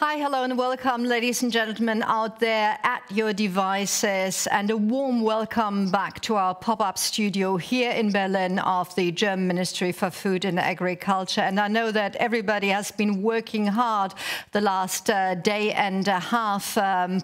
Hi, hello and welcome, ladies and gentlemen out there at your devices, and a warm welcome back to our pop-up studio here in Berlin of the German Ministry for Food and Agriculture. And I know that everybody has been working hard the last day and a half.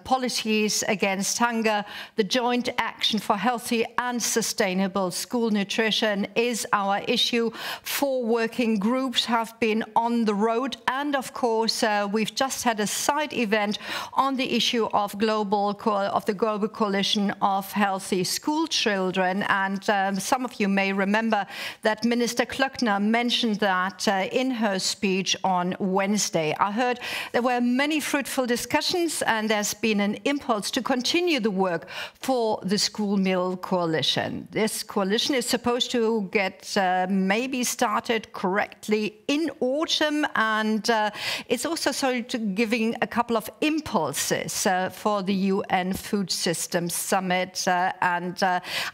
Policies against hunger, the joint action for healthy and sustainable school nutrition is our issue. 4 working groups have been on the road, and of course we've just had a side event on the issue of the Global Coalition of Healthy School Children. And some of you may remember that Minister Klöckner mentioned that in her speech on Wednesday. I heard there were many fruitful discussions, and there's been an impulse to continue the work for the School Meal Coalition. This coalition is supposed to get maybe started correctly in autumn, and it's also sort of giving a couple of impulses for the UN Food Systems Summit. And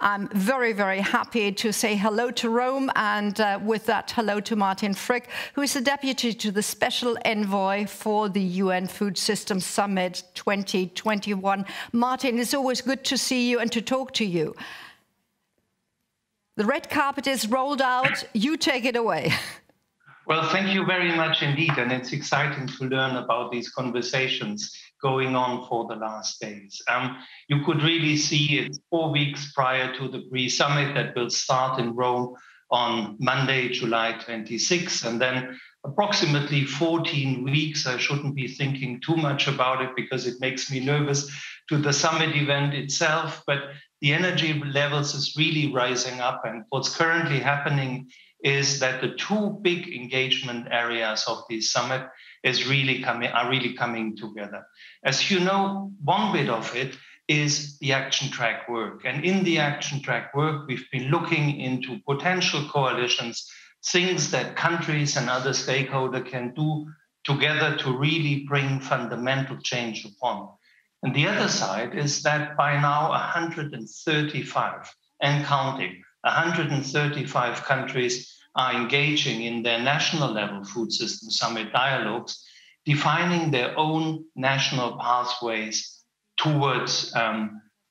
I'm very, very happy to say hello to Rome, and with that, hello to Martin Frick, who is the Deputy to the Special Envoy for the UN Food Systems Summit 2021. Martin, it's always good to see you and to talk to you. The red carpet is rolled out. You take it away. Well, thank you very much indeed. And it's exciting to learn about these conversations going on for the last days. You could really see it 4 weeks prior to the pre-summit that will start in Rome on Monday, July 26th. And then approximately 14 weeks, I shouldn't be thinking too much about it because it makes me nervous, to the summit event itself. But the energy levels is really rising up. And what's currently happening is that the 2 big engagement areas of this summit are really coming together. As you know, one bit of it is the action track work. And in the action track work, we've been looking into potential coalitions, things that countries and other stakeholders can do together to really bring fundamental change upon. And the other side is that by now 135 and counting, 135 countries are engaging in their national level food system summit dialogues, defining their own national pathways towards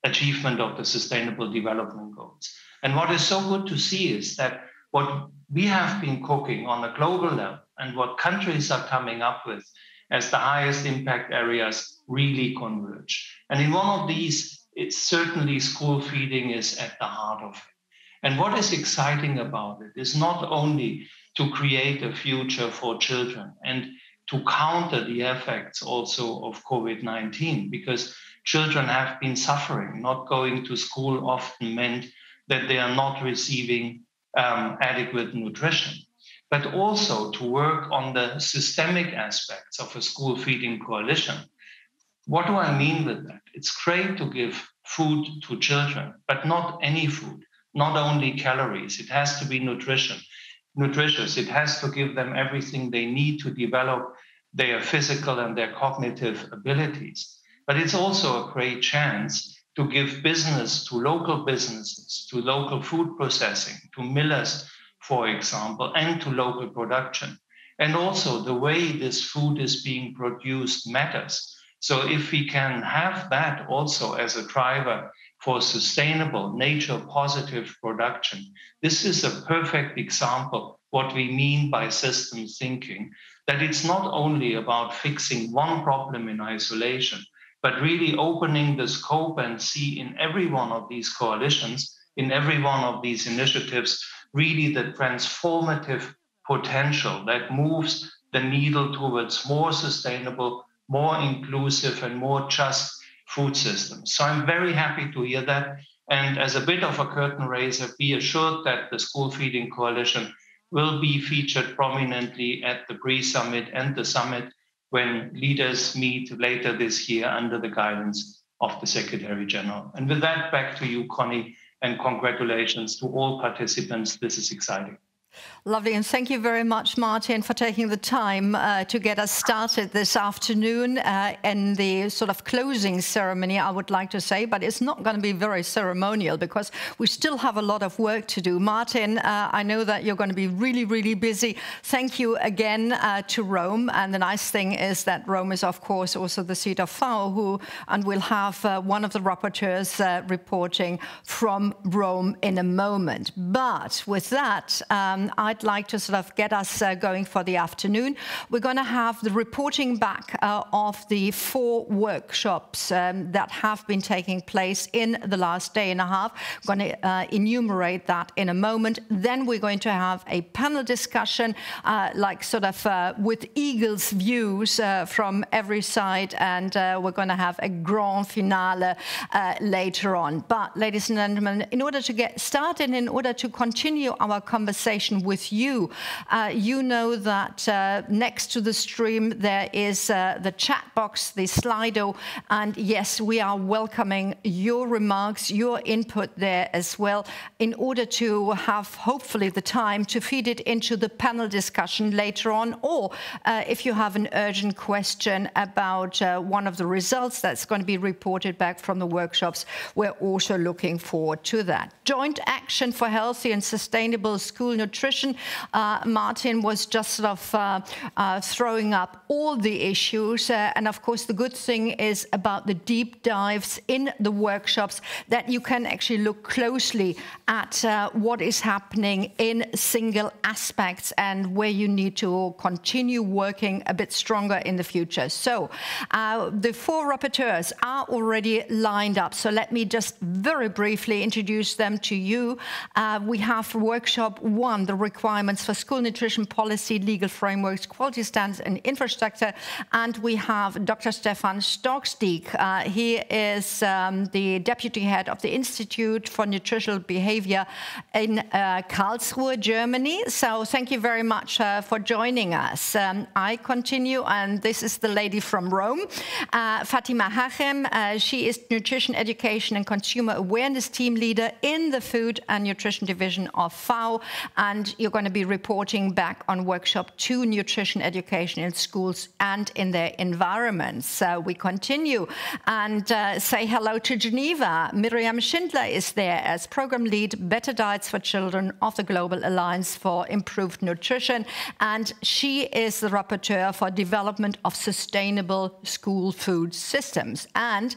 achievement of the Sustainable Development Goals. And what is so good to see is that what we have been cooking on a global level and what countries are coming up with as the highest impact areas really converge. And in one of these, it's certainly school feeding is at the heart of it. And what is exciting about it is not only to create a future for children and to counter the effects also of COVID-19, because children have been suffering. Not going to school often meant that they are not receiving adequate nutrition, but also to work on the systemic aspects of a school feeding coalition. What do I mean with that? It's great to give food to children, but not any food. Not only calories, it has to be nutritious. It has to give them everything they need to develop their physical and their cognitive abilities. But it's also a great chance to give business to local businesses, to local food processing, to millers, for example, and to local production. And also the way this food is being produced matters. So if we can have that also as a driver for sustainable, nature-positive production, this is a perfect example what we mean by systems thinking, that it's not only about fixing one problem in isolation, but really opening the scope and see in every one of these coalitions, in every one of these initiatives, really the transformative potential that moves the needle towards more sustainable, more inclusive, and more just food systems. So I'm very happy to hear that. And as a bit of a curtain raiser, be assured that the School Feeding Coalition will be featured prominently at the pre-summit and the summit when leaders meet later this year under the guidance of the Secretary General. And with that, back to you, Conny, and congratulations to all participants. This is exciting. Lovely, and thank you very much, Martin, for taking the time to get us started this afternoon in the sort of closing ceremony, I would like to say, but it's not going to be very ceremonial because we still have a lot of work to do. Martin, I know that you're going to be really, really busy. Thank you again to Rome, and the nice thing is that Rome is, of course, also the seat of FAO, and we'll have one of the rapporteurs reporting from Rome in a moment. But with that, I'd like to sort of get us going for the afternoon. We're going to have the reporting back of the 4 workshops that have been taking place in the last day and a half. I'm going to enumerate that in a moment. Then we're going to have a panel discussion, like sort of with eagle's views from every side, and we're going to have a grand finale later on. But, ladies and gentlemen, in order to get started, in order to continue our conversation with you, you know that next to the stream there is the chat box, the Slido, and yes, we are welcoming your remarks, your input there as well, in order to have hopefully the time to feed it into the panel discussion later on, or if you have an urgent question about one of the results that's going to be reported back from the workshops, we're also looking forward to that. Joint action for healthy and sustainable school nutrition. Martin was just sort of throwing up all the issues. And of course, the good thing is about the deep dives in the workshops that you can actually look closely at what is happening in single aspects and where you need to continue working a bit stronger in the future. So the 4 rapporteurs are already lined up. So let me just very briefly introduce them to you. We have workshop 1, the requirements for school nutrition policy, legal frameworks, quality standards and infrastructure. And we have Dr. Stefan Storcksdieck. He is the deputy head of the Institute for Nutritional Behavior in Karlsruhe, Germany. So thank you very much for joining us. I continue, and this is the lady from Rome, Fatima Hachem. She is Nutrition Education and Consumer Awareness Team Leader in the Food and Nutrition Division of FAO, and you're going to be reporting back on workshop 2, nutrition education in schools and in their environments. So we continue and say hello to Geneva. Miriam Shindler is there as program lead, Better Diets for Children of the Global Alliance for Improved Nutrition, and she is the rapporteur for development of sustainable school food systems. And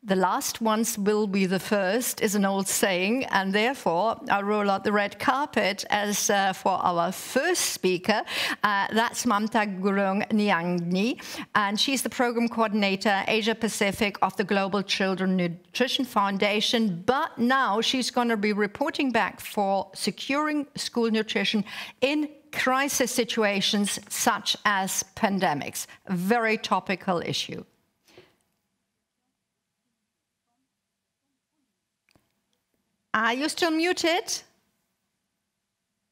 the last ones will be the first is an old saying, and therefore I roll out the red carpet as for our first speaker. That's Mamta Gurung Nyangmi, and she's the program coordinator Asia Pacific of the Global Children Nutrition Foundation. But now she's going to be reporting back for securing school nutrition in crisis situations such as pandemics. A very topical issue. Are you still muted?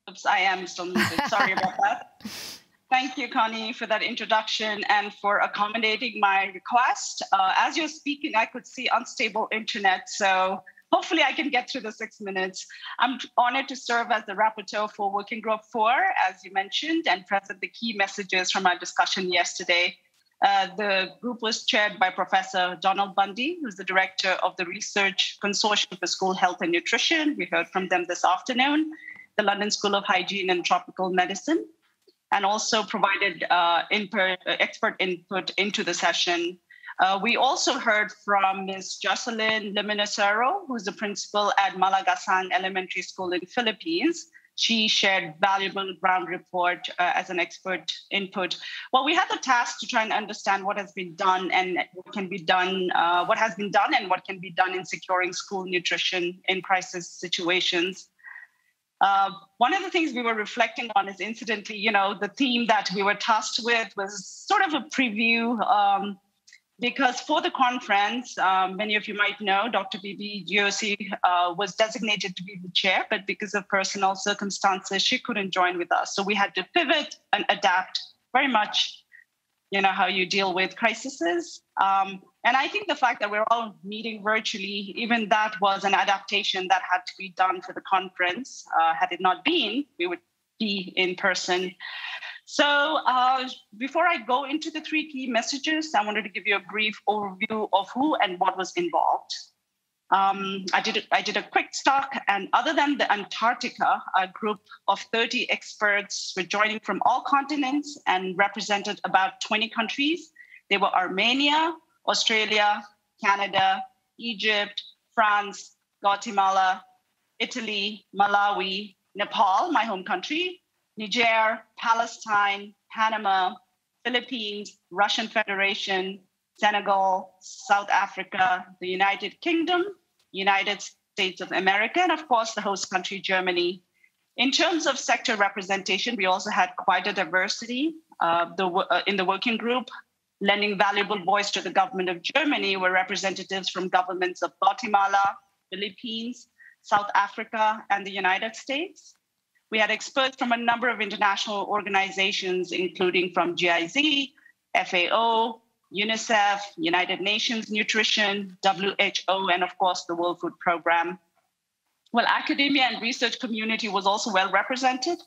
Oops, I am still muted. Sorry about that. Thank you, Conny, for that introduction and for accommodating my request. As you're speaking, I could see unstable internet, so hopefully I can get through the 6 minutes. I'm honored to serve as the rapporteur for Working Group 4, as you mentioned, and present the key messages from our discussion yesterday. The group was chaired by Professor Donald Bundy, who's the director of the Research Consortium for School Health and Nutrition. We heard from them this afternoon, the London School of Hygiene and Tropical Medicine, and also provided expert input into the session. We also heard from Ms. Jocelyn Liminacero, who's the principal at Malagasan Elementary School in Philippines. She shared valuable ground report as an expert input. Well, we had the task to try and understand what has been done and what can be done, what has been done and what can be done in securing school nutrition in crisis situations. One of the things we were reflecting on is, incidentally, the theme that we were tasked with was sort of a preview, because for the conference, many of you might know, Dr. Bibi Joshi was designated to be the chair, but because of personal circumstances, she couldn't join with us. So we had to pivot and adapt very much, how you deal with crises. And I think the fact that we're all meeting virtually, even that was an adaptation that had to be done for the conference. Had it not been, we would be in person. So before I go into the 3 key messages, I wanted to give you a brief overview of who and what was involved. I did a quick stock, and other than the Antarctica, a group of 30 experts were joining from all continents and represented about 20 countries. They were Armenia, Australia, Canada, Egypt, France, Guatemala, Italy, Malawi, Nepal, my home country, Niger, Palestine, Panama, Philippines, Russian Federation, Senegal, South Africa, the United Kingdom, United States of America, and of course, the host country, Germany. In terms of sector representation, we also had quite a diversity. In the working group, lending valuable voice to the government of Germany were representatives from governments of Guatemala, Philippines, South Africa, and the United States. We had experts from a number of international organizations, including from GIZ, FAO, UNICEF, United Nations Nutrition, WHO, and of course, the World Food Programme. Well, academia and research community was also well represented,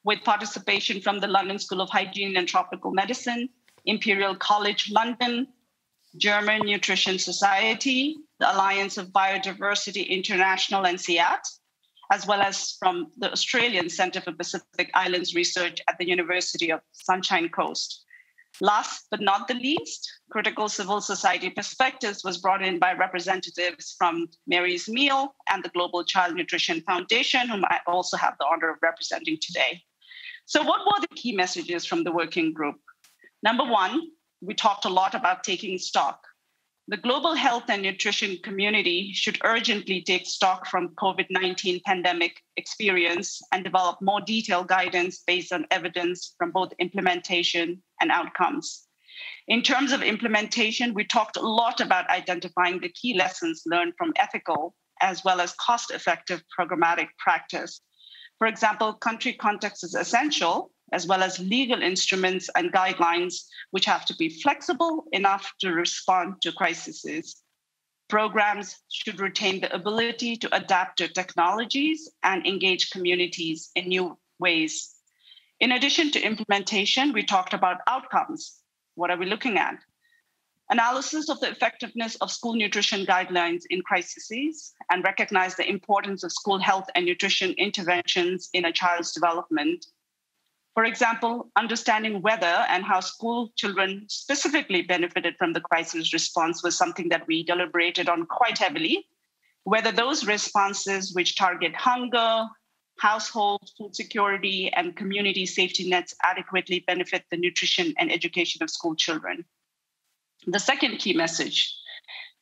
with participation from the London School of Hygiene and Tropical Medicine, Imperial College London, German Nutrition Society, the Alliance of Biodiversity International, and SIAT, as well as from the Australian Centre for Pacific Islands Research at the University of Sunshine Coast. Last but not the least, critical civil society perspectives was brought in by representatives from Mary's Meal and the Global Child Nutrition Foundation, whom I also have the honor of representing today. So what were the key messages from the working group? Number 1, we talked a lot about taking stock. The global health and nutrition community should urgently take stock from COVID-19 pandemic experience and develop more detailed guidance based on evidence from both implementation and outcomes. In terms of implementation, we talked a lot about identifying the key lessons learned from ethical as well as cost-effective programmatic practice. For example, country context is essential, as well as legal instruments and guidelines, which have to be flexible enough to respond to crises. Programs should retain the ability to adapt to technologies and engage communities in new ways. In addition to implementation, we talked about outcomes. What are we looking at? Analysis of the effectiveness of school nutrition guidelines in crises, and recognize the importance of school health and nutrition interventions in a child's development. For example, understanding whether and how school children specifically benefited from the crisis response was something that we deliberated on quite heavily. Whether those responses which target hunger, household food security, and community safety nets adequately benefit the nutrition and education of school children. The second key message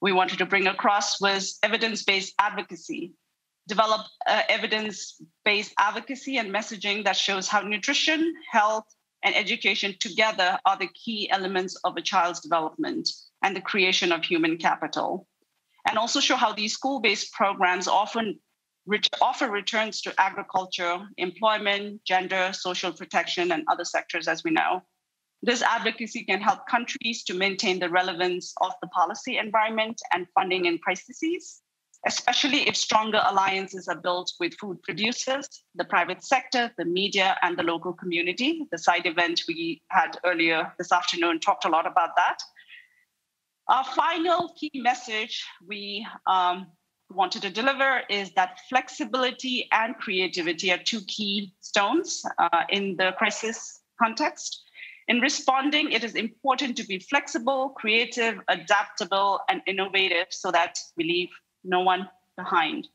we wanted to bring across was evidence-based advocacy. Develop evidence-based advocacy and messaging that shows how nutrition, health, and education together are the key elements of a child's development and the creation of human capital. And also show how these school-based programs often offer returns to agriculture, employment, gender, social protection, and other sectors, as we know. This advocacy can help countries to maintain the relevance of the policy environment and funding in crises, especially if stronger alliances are built with food producers, the private sector, the media, and the local community. The side event we had earlier this afternoon talked a lot about that. Our final key message we wanted to deliver is that flexibility and creativity are 2 key stones in the crisis context. In responding, it is important to be flexible, creative, adaptable, and innovative so that we leave no one behind.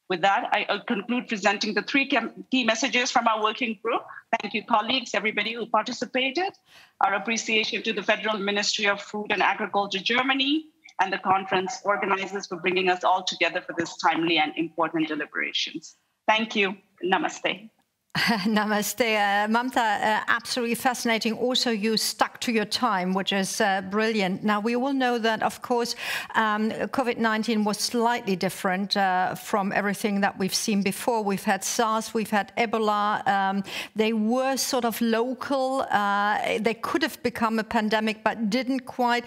With that, I conclude presenting the 3 key messages from our working group. Thank you, colleagues, everybody who participated. Our appreciation to the Federal Ministry of Food and Agriculture, Germany, and the conference organizers for bringing us all together for this timely and important deliberations. Thank you. Namaste. Namaste. Mamta, absolutely fascinating. Also, you stuck to your time, which is brilliant. Now, we all know that, of course, COVID-19 was slightly different from everything that we've seen before. We've had SARS, we've had Ebola. They were sort of local. They could have become a pandemic, but didn't quite.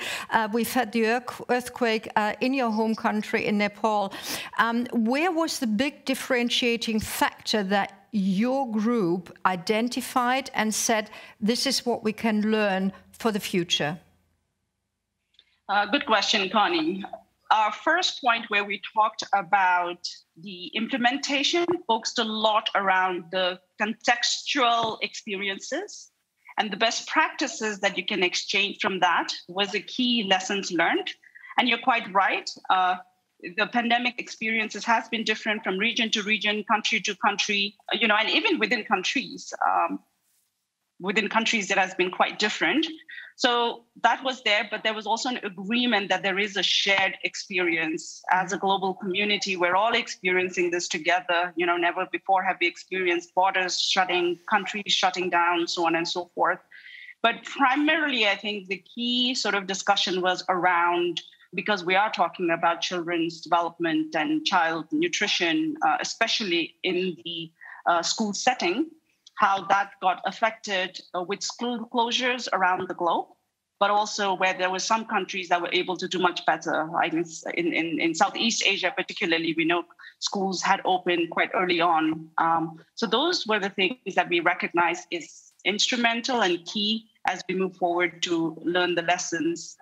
We've had the earthquake in your home country, in Nepal. Where was the big differentiating factor that your group identified and said, this is what we can learn for the future? Good question, Connie. Our first point where we talked about the implementation focused a lot around the contextual experiences, and the best practices that you can exchange from that was a key lessons learned. And you're quite right. The pandemic experiences has been different from region to region, country to country, and even within countries. Within countries, it has been quite different. So that was there, but there was also an agreement that there is a shared experience as a global community. We're all experiencing this together. Never before have we experienced borders shutting, countries shutting down, so on and so forth. But primarily, I think the key sort of discussion was around, because we are talking about children's development and child nutrition, especially in the school setting, how that got affected with school closures around the globe, but also where there were some countries that were able to do much better. I guess in Southeast Asia, particularly, we know schools had opened quite early on. So those were the things that we recognized is instrumental and key as we move forward to learn the lessons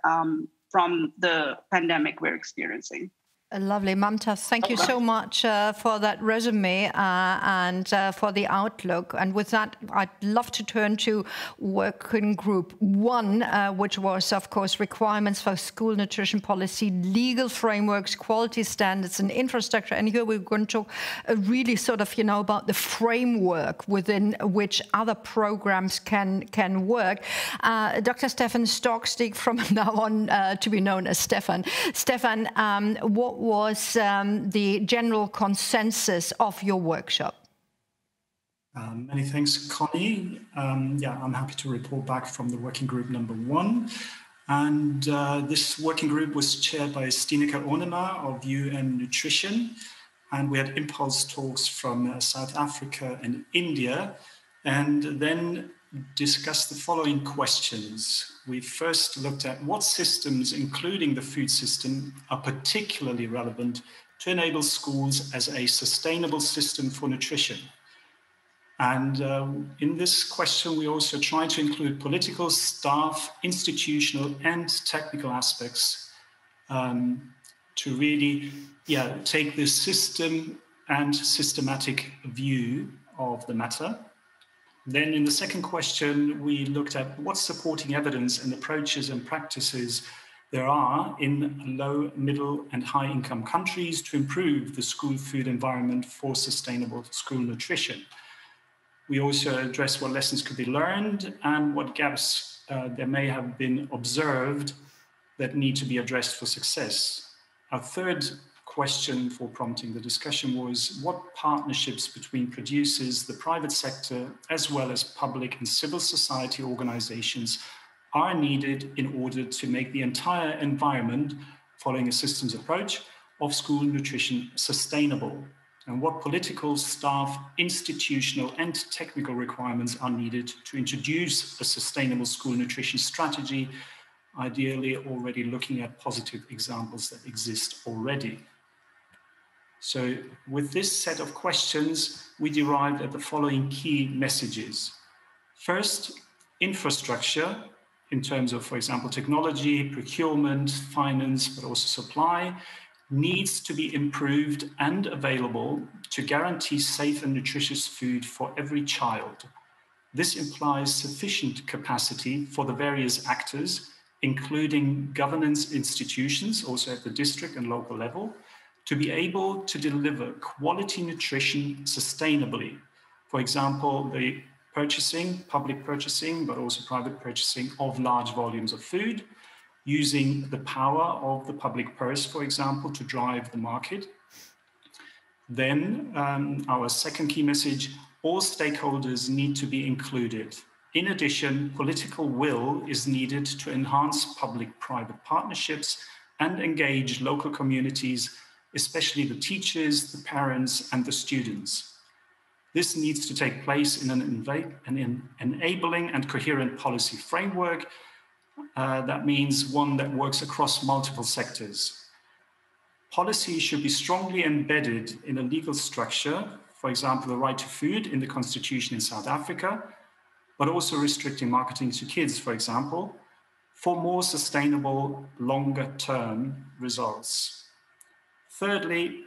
from the pandemic we're experiencing. Lovely. Mamta, thank you so much for that resume and for the outlook. And with that, I'd love to turn to working group 1, which was, of course, requirements for school nutrition policy, legal frameworks, quality standards, and infrastructure. And here we're going to talk really sort of, about the framework within which other programs can work. Dr. Stefan Storcksdieck, from now on to be known as Stefan. Stefan, what was the general consensus of your workshop? Many thanks, Connie. I'm happy to report back from the working group number 1. And this working group was chaired by Stinika Onema of UN Nutrition. And we had impulse talks from South Africa and India, and then discussed the following questions. We first looked at what systems, including the food system, are particularly relevant to enable schools as a sustainable system for nutrition. And in this question, we also tried to include political, staff, institutional, and technical aspects to really take this system and systematic view of the matter. Then in the second question, we looked at what supporting evidence and approaches and practices there are in low, middle, and high-income countries to improve the school food environment for sustainable school nutrition. We also addressed what lessons could be learned and what gaps there may have been observed that need to be addressed for success. Our third question for prompting the discussion was what partnerships between producers, the private sector, as well as public and civil society organizations are needed in order to make the entire environment, following a systems approach, of school nutrition sustainable, and what political, staff, institutional, and technical requirements are needed to introduce a sustainable school nutrition strategy, ideally already looking at positive examples that exist already. So with this set of questions, we derived at the following key messages. First, infrastructure in terms of, for example, technology, procurement, finance, but also supply, needs to be improved and available to guarantee safe and nutritious food for every child. This implies sufficient capacity for the various actors, including governance institutions, also at the district and local level, to be able to deliver quality nutrition sustainably. For example, the purchasing, public purchasing, but also private purchasing of large volumes of food, using the power of the public purse, for example, to drive the market. Then our second key message, all stakeholders need to be included. In addition, political will is needed to enhance public-private partnerships and engage local communities, especially the teachers, the parents, and the students. This needs to take place in an enabling and coherent policy framework. That means one that works across multiple sectors. Policy should be strongly embedded in a legal structure, for example, the right to food in the constitution in South Africa, but also restricting marketing to kids, for example, for more sustainable, longer-term results. Thirdly,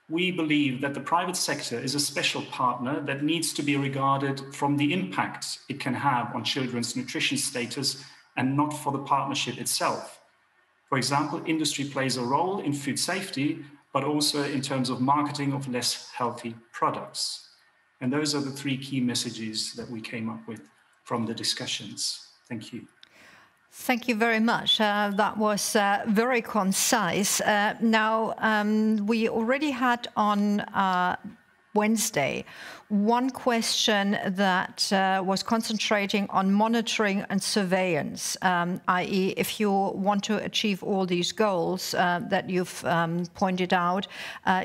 we believe that the private sector is a special partner that needs to be regarded from the impact it can have on children's nutrition status and not for the partnership itself. For example, industry plays a role in food safety, but also in terms of marketing of less healthy products. And those are the three key messages that we came up with from the discussions. Thank you. Thank you very much. That was very concise. Now, we already had on Wednesday one question that was concentrating on monitoring and surveillance, i.e. if you want to achieve all these goals that you've pointed out,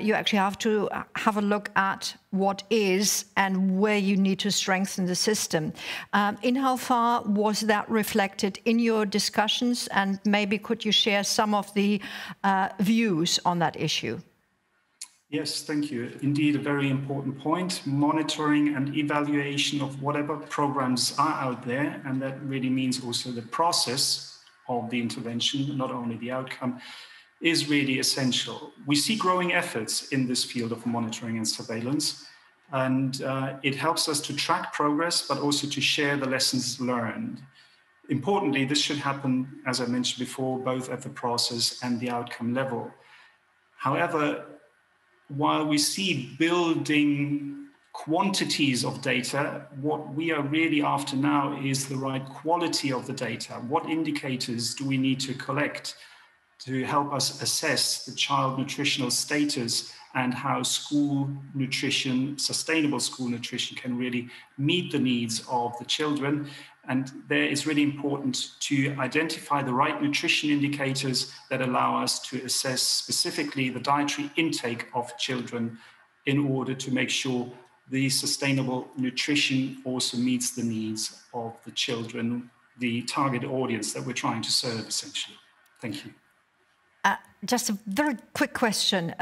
you actually have to have a look at what is and where you need to strengthen the system. In how far was that reflected in your discussions, and maybe could you share some of the views on that issue? Yes, thank you. Indeed, a very important point. Monitoring and evaluation of whatever programs are out there, and that really means also the process of the intervention, not only the outcome, is really essential. We see growing efforts in this field of monitoring and surveillance, and it helps us to track progress, but also to share the lessons learned. Importantly, this should happen, as I mentioned before, both at the process and the outcome level. However, while we see building quantities of data, what we are really after now is the right quality of the data. What indicators do we need to collect to help us assess the child nutritional status and how school nutrition, sustainable school nutrition, can really meet the needs of the children? And there it's really important to identify the right nutrition indicators that allow us to assess specifically the dietary intake of children in order to make sure the sustainable nutrition also meets the needs of the children, the target audience that we're trying to serve, essentially. Thank you. Just a very quick question.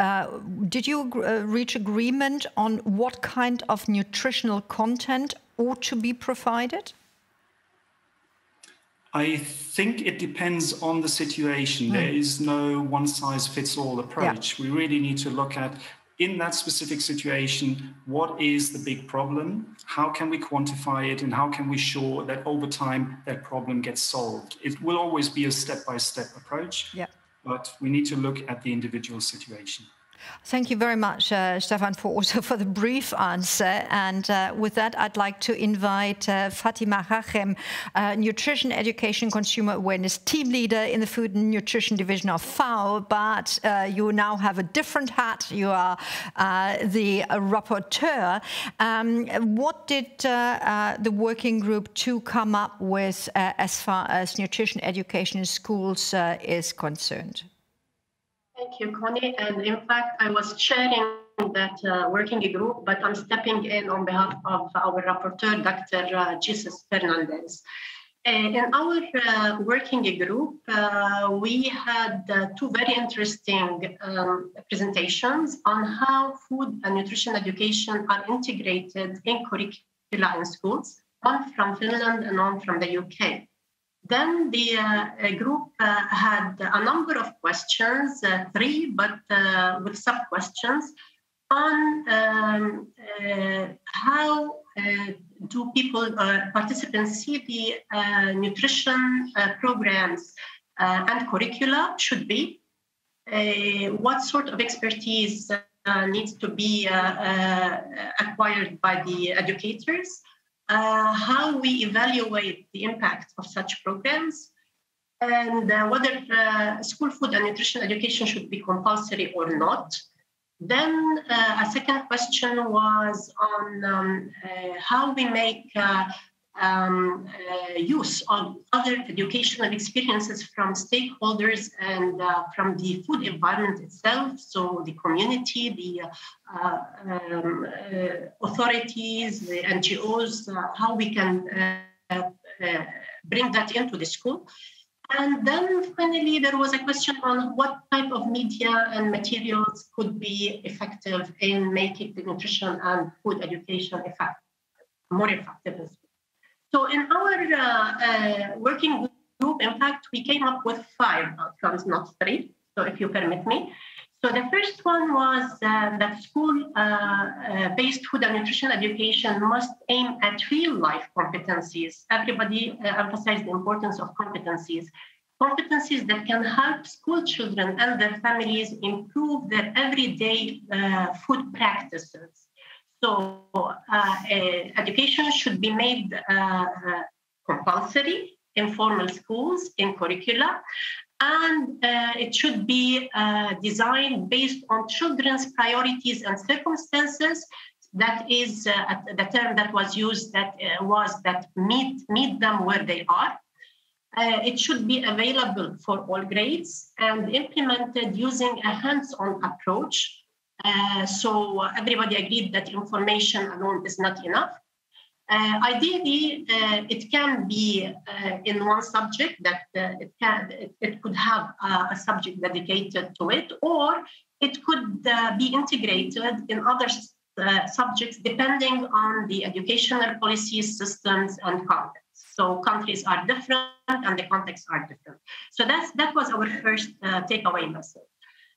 Did you reach agreement on what kind of nutritional content ought to be provided? I think it depends on the situation. There is no one-size-fits-all approach. We really need to look at, in that specific situation, what is the big problem? How can we quantify it? And how can we ensure that over time that problem gets solved? It will always be a step-by-step approach, but we need to look at the individual situation. Thank you very much, Stefan, for the brief answer. And with that, I'd like to invite Fatima Hachem, Nutrition Education Consumer Awareness Team Leader in the Food and Nutrition Division of FAO. But you now have a different hat. You are the rapporteur. What did the working group 2 come up with as far as nutrition education in schools is concerned? Thank you, Conny. And in fact, I was chairing that working group, but I'm stepping in on behalf of our rapporteur, Dr. Jesus Fernandez. In our working group, we had 2 very interesting presentations on how food and nutrition education are integrated in curricula in schools, one from Finland and one from the UK. Then the group had a number of questions, 3, but with sub-questions, on how do people, participants, see the nutrition programs and curricula should be, what sort of expertise needs to be acquired by the educators, how we evaluate the impact of such programs, and whether school food and nutrition education should be compulsory or not. Then a second question was on how we make use of other educational experiences from stakeholders and from the food environment itself, so the community, the authorities, the NGOs, how we can bring that into the school. And then finally, there was a question on what type of media and materials could be effective in making the nutrition and food education more effective. So in our working group, in fact, we came up with 5 outcomes, not 3. So if you permit me. So the first one was that school-based food and nutrition education must aim at real-life competencies. Everybody emphasized the importance of competencies that can help school children and their families improve their everyday food practices. So education should be made compulsory in formal schools, in curricula, and it should be designed based on children's priorities and circumstances. That is the term that was used, that meet them where they are. It should be available for all grades and implemented using a hands-on approach. So everybody agreed that information alone is not enough. Ideally, it can be in one subject, that it could have a subject dedicated to it, or it could be integrated in other subjects depending on the educational policies, systems, and contexts. So countries are different and the contexts are different. So that was our first takeaway message.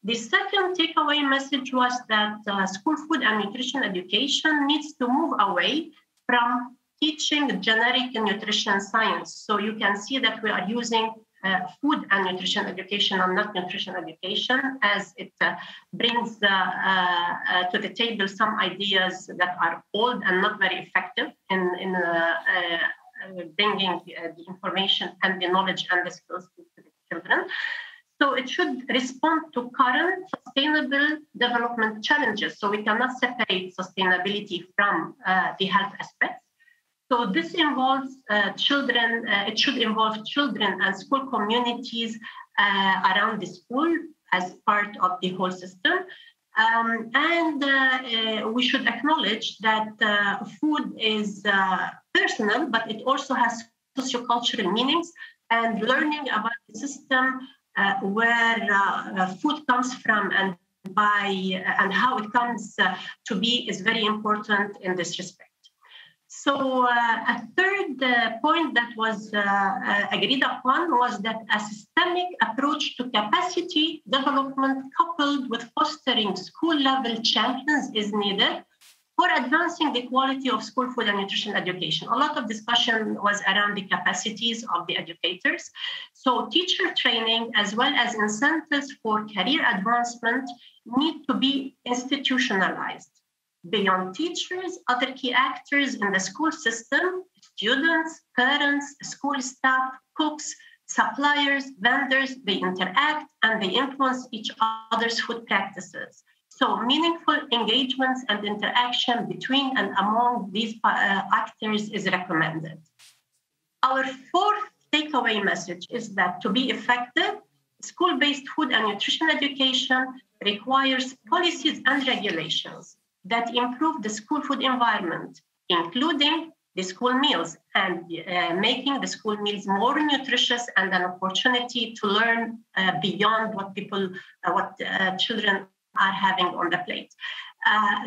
The second takeaway message was that school food and nutrition education needs to move away from teaching generic nutrition science. So you can see that we are using food and nutrition education and not nutrition education, as it brings to the table some ideas that are old and not very effective in bringing the information and the knowledge and the skills to the children. So it should respond to current sustainable development challenges. So we cannot separate sustainability from the health aspects. So this involves children. It should involve children and school communities around the school as part of the whole system. We should acknowledge that food is personal, but it also has sociocultural meanings, and learning about the system where food comes from and how it comes to be is very important in this respect. So a third point that was agreed upon was that a systemic approach to capacity development coupled with fostering school-level champions is needed for advancing the quality of school food and nutrition education. A lot of discussion was around the capacities of the educators. So teacher training as well as incentives for career advancement need to be institutionalized. Beyond teachers, other key actors in the school system, students, parents, school staff, cooks, suppliers, vendors, they interact and they influence each other's food practices. So meaningful engagements and interaction between and among these actors is recommended. Our fourth takeaway message is that to be effective, school-based food and nutrition education requires policies and regulations that improve the school food environment, including the school meals, and making the school meals more nutritious and an opportunity to learn beyond what children are having on the plate.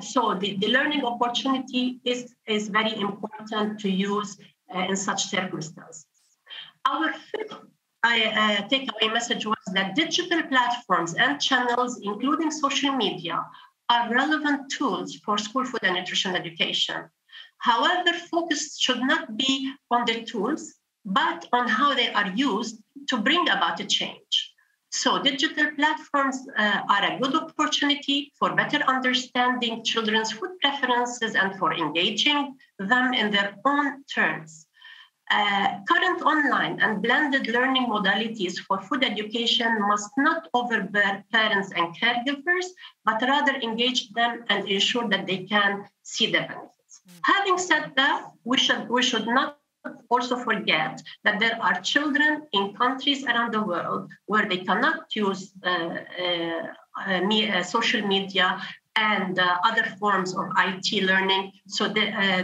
So the learning opportunity is very important to use in such circumstances. Our fifth takeaway message was that digital platforms and channels, including social media, are relevant tools for school food and nutrition education. However, focus should not be on the tools, but on how they are used to bring about a change. So digital platforms are a good opportunity for better understanding children's food preferences and for engaging them in their own terms. Current online and blended learning modalities for food education must not overbear parents and caregivers, but rather engage them and ensure that they can see the benefits. Having said that, we should not also forget that there are children in countries around the world where they cannot use social media and other forms of IT learning. So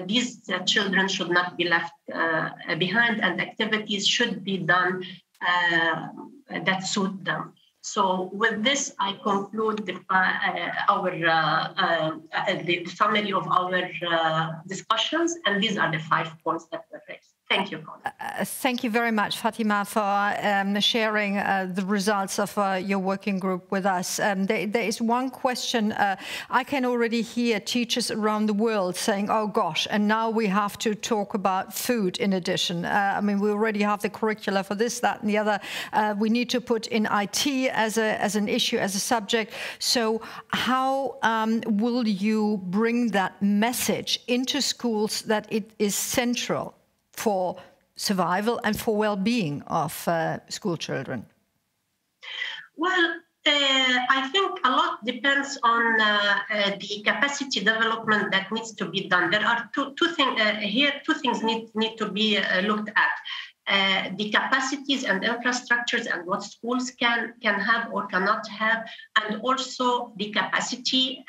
these children should not be left behind, and activities should be done that suit them. So with this, I conclude the summary of our discussions, and these are the 5 points that were raised. Thank you, Conny. Thank you very much, Fatima, for sharing the results of your working group with us. There is one question. I can already hear teachers around the world saying, oh gosh, and now we have to talk about food in addition. I mean, we already have the curricula for this, that, and the other. We need to put in IT as an issue, as a subject. So how will you bring that message into schools that it is central for survival and for well-being of school children? Well, I think a lot depends on the capacity development that needs to be done. There are two things here. Two things need to be looked at. The capacities and infrastructures and what schools can have or cannot have, and also the capacity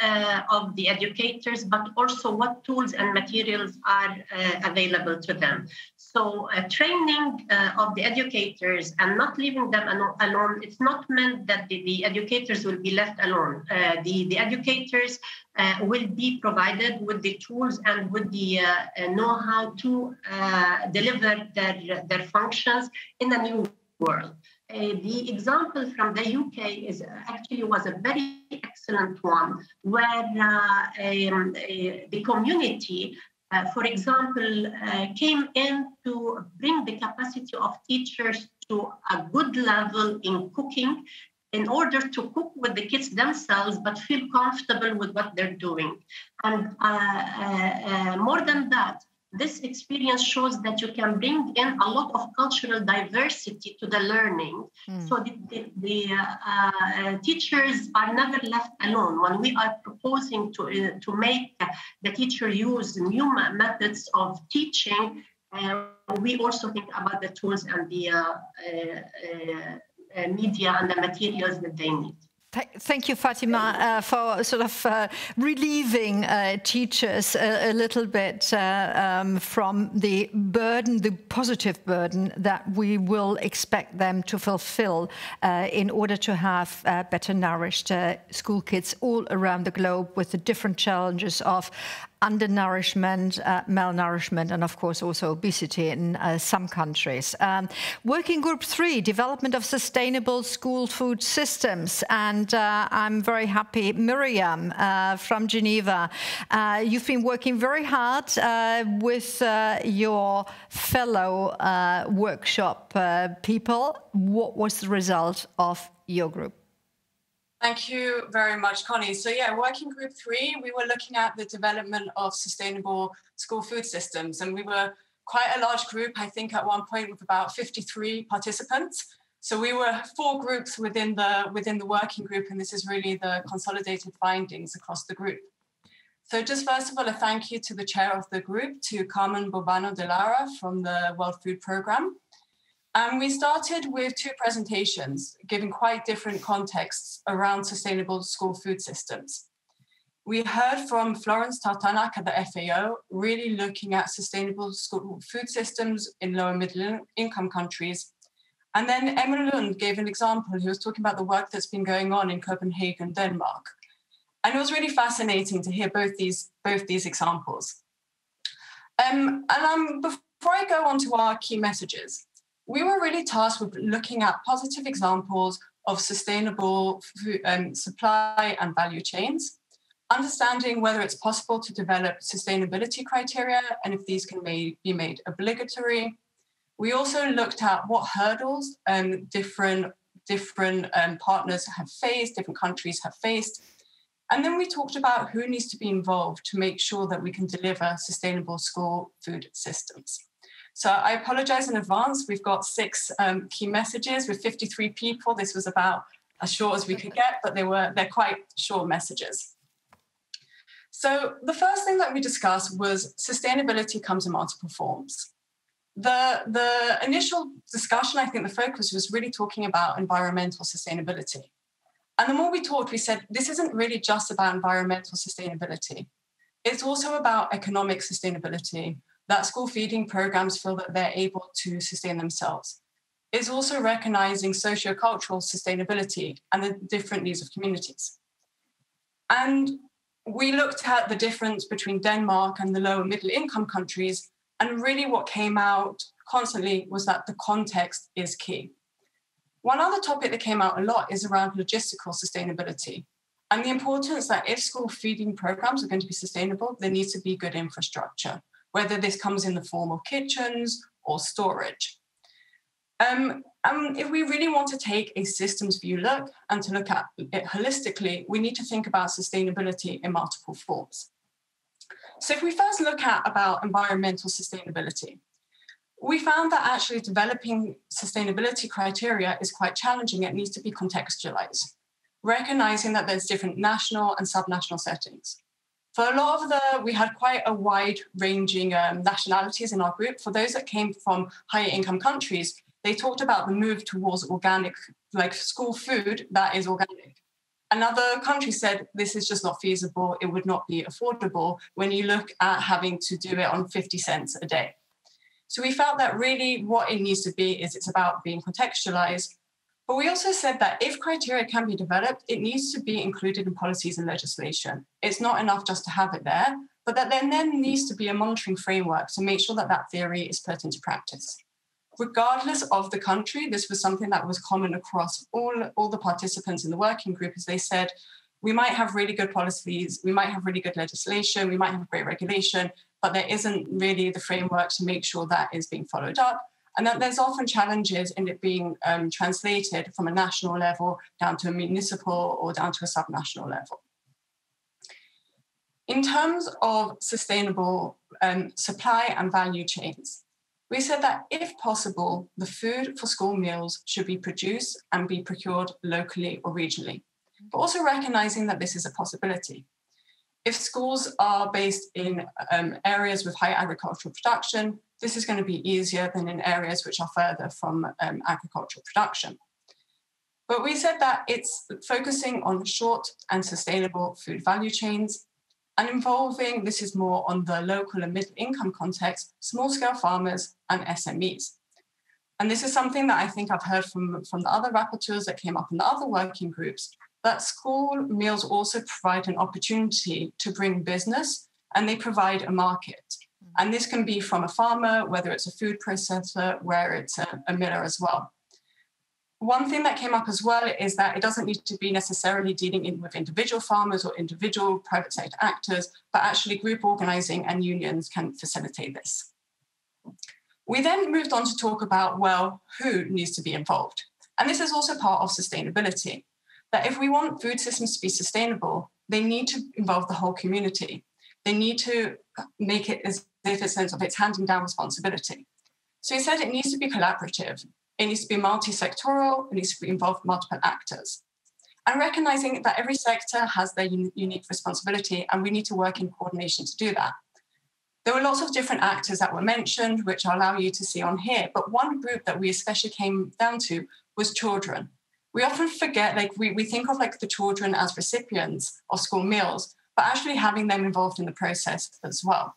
of the educators, but also what tools and materials are available to them. So training of the educators and not leaving them alone, it's not meant that the educators will be left alone. The educators will be provided with the tools and with the know-how to deliver their functions in a new world. The example from the UK was a very excellent one, where the community, for example, came in to bring the capacity of teachers to a good level in cooking, in order to cook with the kids themselves, but feel comfortable with what they're doing. And more than that, this experience shows that you can bring in a lot of cultural diversity to the learning. So the teachers are never left alone. When we are proposing to make the teacher use new methods of teaching, we also think about the tools and the media and the materials that they need. Thank you, Fatima, for sort of relieving teachers a little bit from the burden, the positive burden that we will expect them to fulfill in order to have better nourished school kids all around the globe with the different challenges of undernourishment, malnourishment, and of course also obesity in some countries. Working Group 3, Development of Sustainable School Food Systems. And I'm very happy, Miriam from Geneva, you've been working very hard with your fellow workshop people. What was the result of your group? Thank you very much, Conny. So yeah, Working Group 3, we were looking at the development of sustainable school food systems. And we were quite a large group, I think at one point with about 53 participants. So we were 4 groups within the working group, and this is really the consolidated findings across the group. So just first of all, a thank you to the chair of the group, to Carmen Bobano de Lara from the World Food Programme. And we started with 2 presentations, giving quite different contexts around sustainable school food systems. We heard from Florence Tartanak at the FAO, really looking at sustainable school food systems in low and middle income countries. And then Emma Lund gave an example. He was talking about the work that's been going on in Copenhagen, Denmark. And it was really fascinating to hear both these examples. Before I go on to our key messages, we were really tasked with looking at positive examples of sustainable food, supply and value chains, understanding whether it's possible to develop sustainability criteria and if these can be made obligatory. We also looked at what hurdles different partners have faced, different countries have faced. And then we talked about who needs to be involved to make sure that we can deliver sustainable school food systems. So I apologize in advance. We've got 6 key messages with 53 people. This was about as short as we could get, but they're quite short messages. So the first thing that we discussed was sustainability comes in multiple forms. The initial discussion, I think the focus was really talking about environmental sustainability. And the more we talked, we said, this isn't really just about environmental sustainability. It's also about economic sustainability, that school feeding programs feel that they're able to sustain themselves. is also recognizing socio-cultural sustainability and the different needs of communities. And we looked at the difference between Denmark and the lower middle income countries, and really what came out constantly was that the context is key. One other topic that came out a lot is around logistical sustainability and the importance that if school feeding programs are going to be sustainable, there needs to be good infrastructure, whether this comes in the form of kitchens or storage. If we really want to take a systems view look and to look at it holistically, we need to think about sustainability in multiple forms. So if we first look at about environmental sustainability, we found that actually developing sustainability criteria is quite challenging. It needs to be contextualized, recognizing that there's different national and subnational settings. For a lot of we had quite a wide-ranging nationalities in our group. For those that came from higher income countries, they talked about the move towards organic, like school food that is organic. Another country said this is just not feasible, it would not be affordable when you look at having to do it on 50 cents a day. So we felt that really what it needs to be is it's about being contextualized. But we also said that if criteria can be developed, it needs to be included in policies and legislation. It's not enough just to have it there, but that there then needs to be a monitoring framework to make sure that that theory is put into practice. Regardless of the country, this was something that was common across all the participants in the working group, as they said, we might have really good policies, we might have really good legislation, we might have great regulation, but there isn't really the framework to make sure that is being followed up, and that there's often challenges in it being translated from a national level down to a municipal or down to a subnational level. In terms of sustainable supply and value chains, we said that if possible, the food for school meals should be produced and be procured locally or regionally, but also recognizing that this is a possibility. If schools are based in areas with high agricultural production, this is going to be easier than in areas which are further from agricultural production. But we said that it's focusing on short and sustainable food value chains and involving, this is more on the local and middle income context, small-scale farmers and SMEs. And this is something that I think I've heard from the other rapporteurs that came up in the other working groups, that school meals also provide an opportunity to bring business and they provide a market. And this can be from a farmer, whether it's a food processor, where it's a miller as well. One thing that came up as well is that it doesn't need to be necessarily dealing with individual farmers or individual private sector actors, but actually group organizing and unions can facilitate this. We then moved on to talk about, well, who needs to be involved? And this is also part of sustainability, that if we want food systems to be sustainable, they need to involve the whole community. They need to make it as if it's handing down responsibility. So he said it needs to be collaborative. It needs to be multi-sectoral, it needs to involve multiple actors. And recognizing that every sector has their unique responsibility and we need to work in coordination to do that. There were lots of different actors that were mentioned, which I'll allow you to see on here, but one group that we especially came down to was children. We often forget, we think of the children as recipients of school meals, but actually having them involved in the process as well.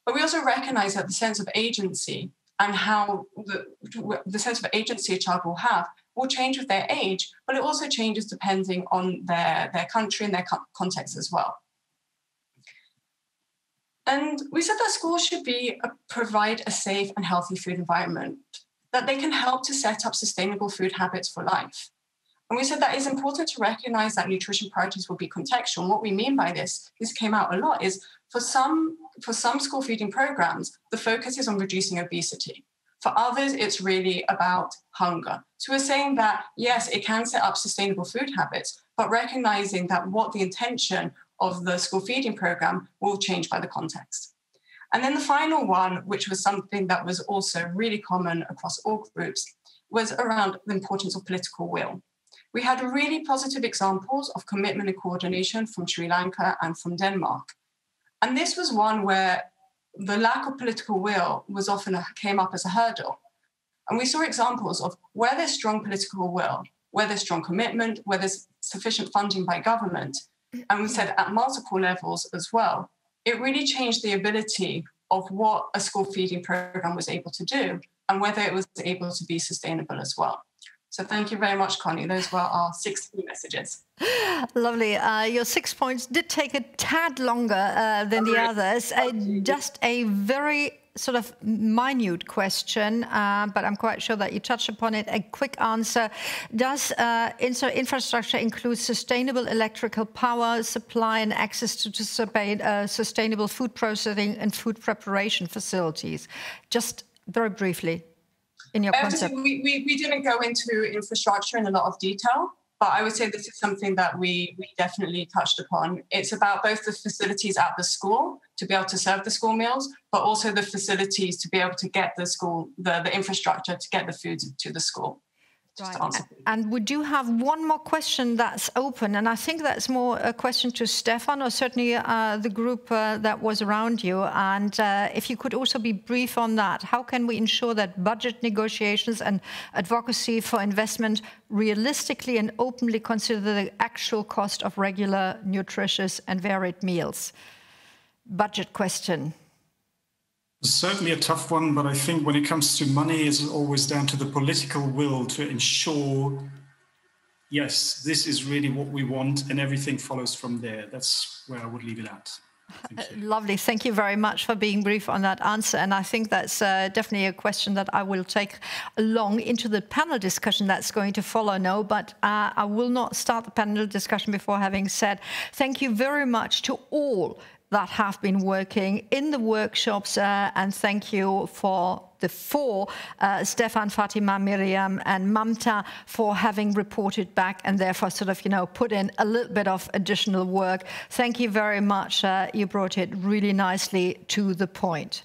But we also recognize that the sense of agency and how the sense of agency a child will have will change with their age, but it also changes depending on their country and their context as well. And we said that schools should provide a safe and healthy food environment, that they can help to set up sustainable food habits for life. And we said that it's important to recognize that nutrition priorities will be contextual. And what we mean by this came out a lot, is for some school feeding programs, the focus is on reducing obesity. For others, it's really about hunger. So we're saying that, yes, it can set up sustainable food habits, but recognizing that what the intention of the school feeding program will change by the context. And then the final one, which was something that was also really common across all groups, was around the importance of political will. We had really positive examples of commitment and coordination from Sri Lanka and from Denmark. And this was one where the lack of political will was often came up as a hurdle. And we saw examples of where there's strong political will, where there's strong commitment, where there's sufficient funding by government, and we said at multiple levels as well, it really changed the ability of what a school feeding program was able to do, and whether it was able to be sustainable as well. So thank you very much, Conny. Those were our 6 key messages. Lovely. Your 6 points did take a tad longer than the others. Just a very sort of minute question, but I'm quite sure that you touched upon it. A quick answer. Does infrastructure include sustainable electrical power supply and access to sustainable food processing and food preparation facilities? Just very briefly. In your concept. We didn't go into infrastructure in a lot of detail, but I would say this is something that we definitely touched upon. It's about both the facilities at the school to be able to serve the school meals, but also the facilities to be able to get the infrastructure to get the food to the school. Right. And we do have one more question that's open, and I think that's more a question to Stefan, or certainly the group that was around you. And if you could also be brief on that, how can we ensure that budget negotiations and advocacy for investment realistically and openly consider the actual cost of regular, nutritious and varied meals? Budget question. Certainly a tough one, but I think when it comes to money, it's always down to the political will to ensure, yes, this is really what we want, and everything follows from there. That's where I would leave it at. Thank you. Lovely. Thank you very much for being brief on that answer. And I think that's definitely a question that I will take along into the panel discussion that's going to follow now. But I will not start the panel discussion before having said thank you very much to all that have been working in the workshops, and thank you for the 4, Stefan, Fatima, Miriam and Mamta, for having reported back and therefore sort of, put in a little bit of additional work. Thank you very much. You brought it really nicely to the point.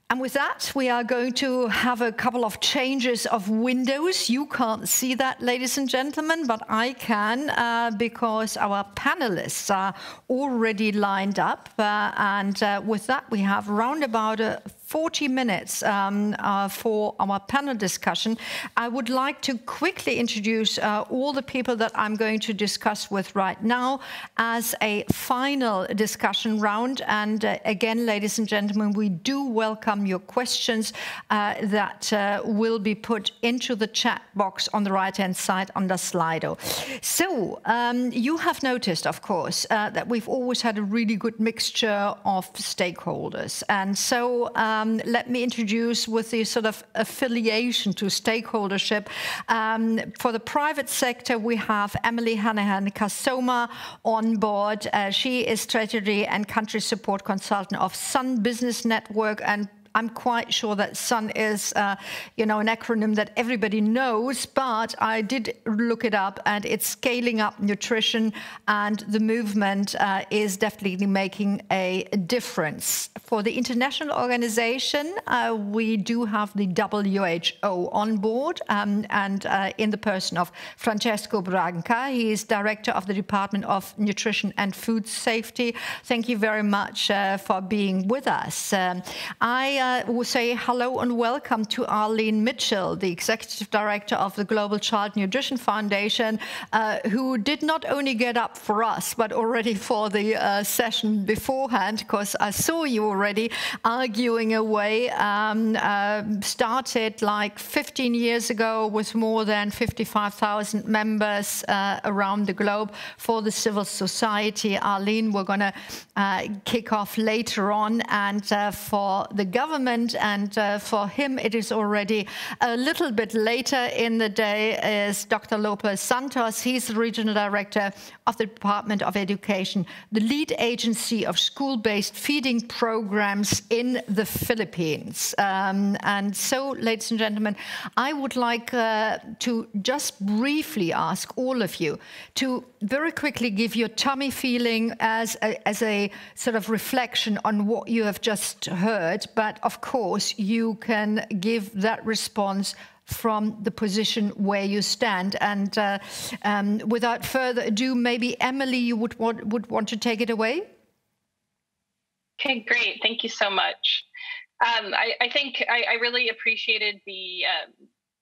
And with that, we are going to have a couple of changes of windows. You can't see that, ladies and gentlemen, but I can because our panelists are already lined up. And with that, we have round about 40 minutes for our panel discussion. I would like to quickly introduce all the people that I'm going to discuss with right now as a final discussion round. And again, ladies and gentlemen, we do welcome your questions that will be put into the chat box on the right-hand side under Slido. So you have noticed, of course, that we've always had a really good mixture of stakeholders. And so let me introduce with the sort of affiliation to stakeholdership. For the private sector, we have Emily Heneghan Kasoma on board. She is strategy and country support consultant of Sun Business Network, and I'm quite sure that SUN is, an acronym that everybody knows, but I did look it up, and it's scaling up nutrition, and the movement is definitely making a difference. For the international organization, we do have the WHO on board, and in the person of Francesco Branca. He is director of the Department of Nutrition and Food Safety. Thank you very much for being with us. I will say hello and welcome to Arlene Mitchell, the Executive Director of the Global Child Nutrition Foundation, who did not only get up for us, but already for the session beforehand, because I saw you already arguing away, started like 15 years ago with more than 55,000 members around the globe for the civil society. Arlene, we're going to kick off later on, and for the government and for him it is already a little bit later in the day, is Dr. Lope Santos. He's the Regional Director of the Department of Education, the lead agency of school-based feeding programs in the Philippines. And so, ladies and gentlemen, I would like to just briefly ask all of you to very quickly give your tummy feeling as a sort of reflection on what you have just heard. But of course, you can give that response from the position where you stand. And without further ado, maybe Emily, you would want to take it away? Okay, great. Thank you so much. I think I really appreciated the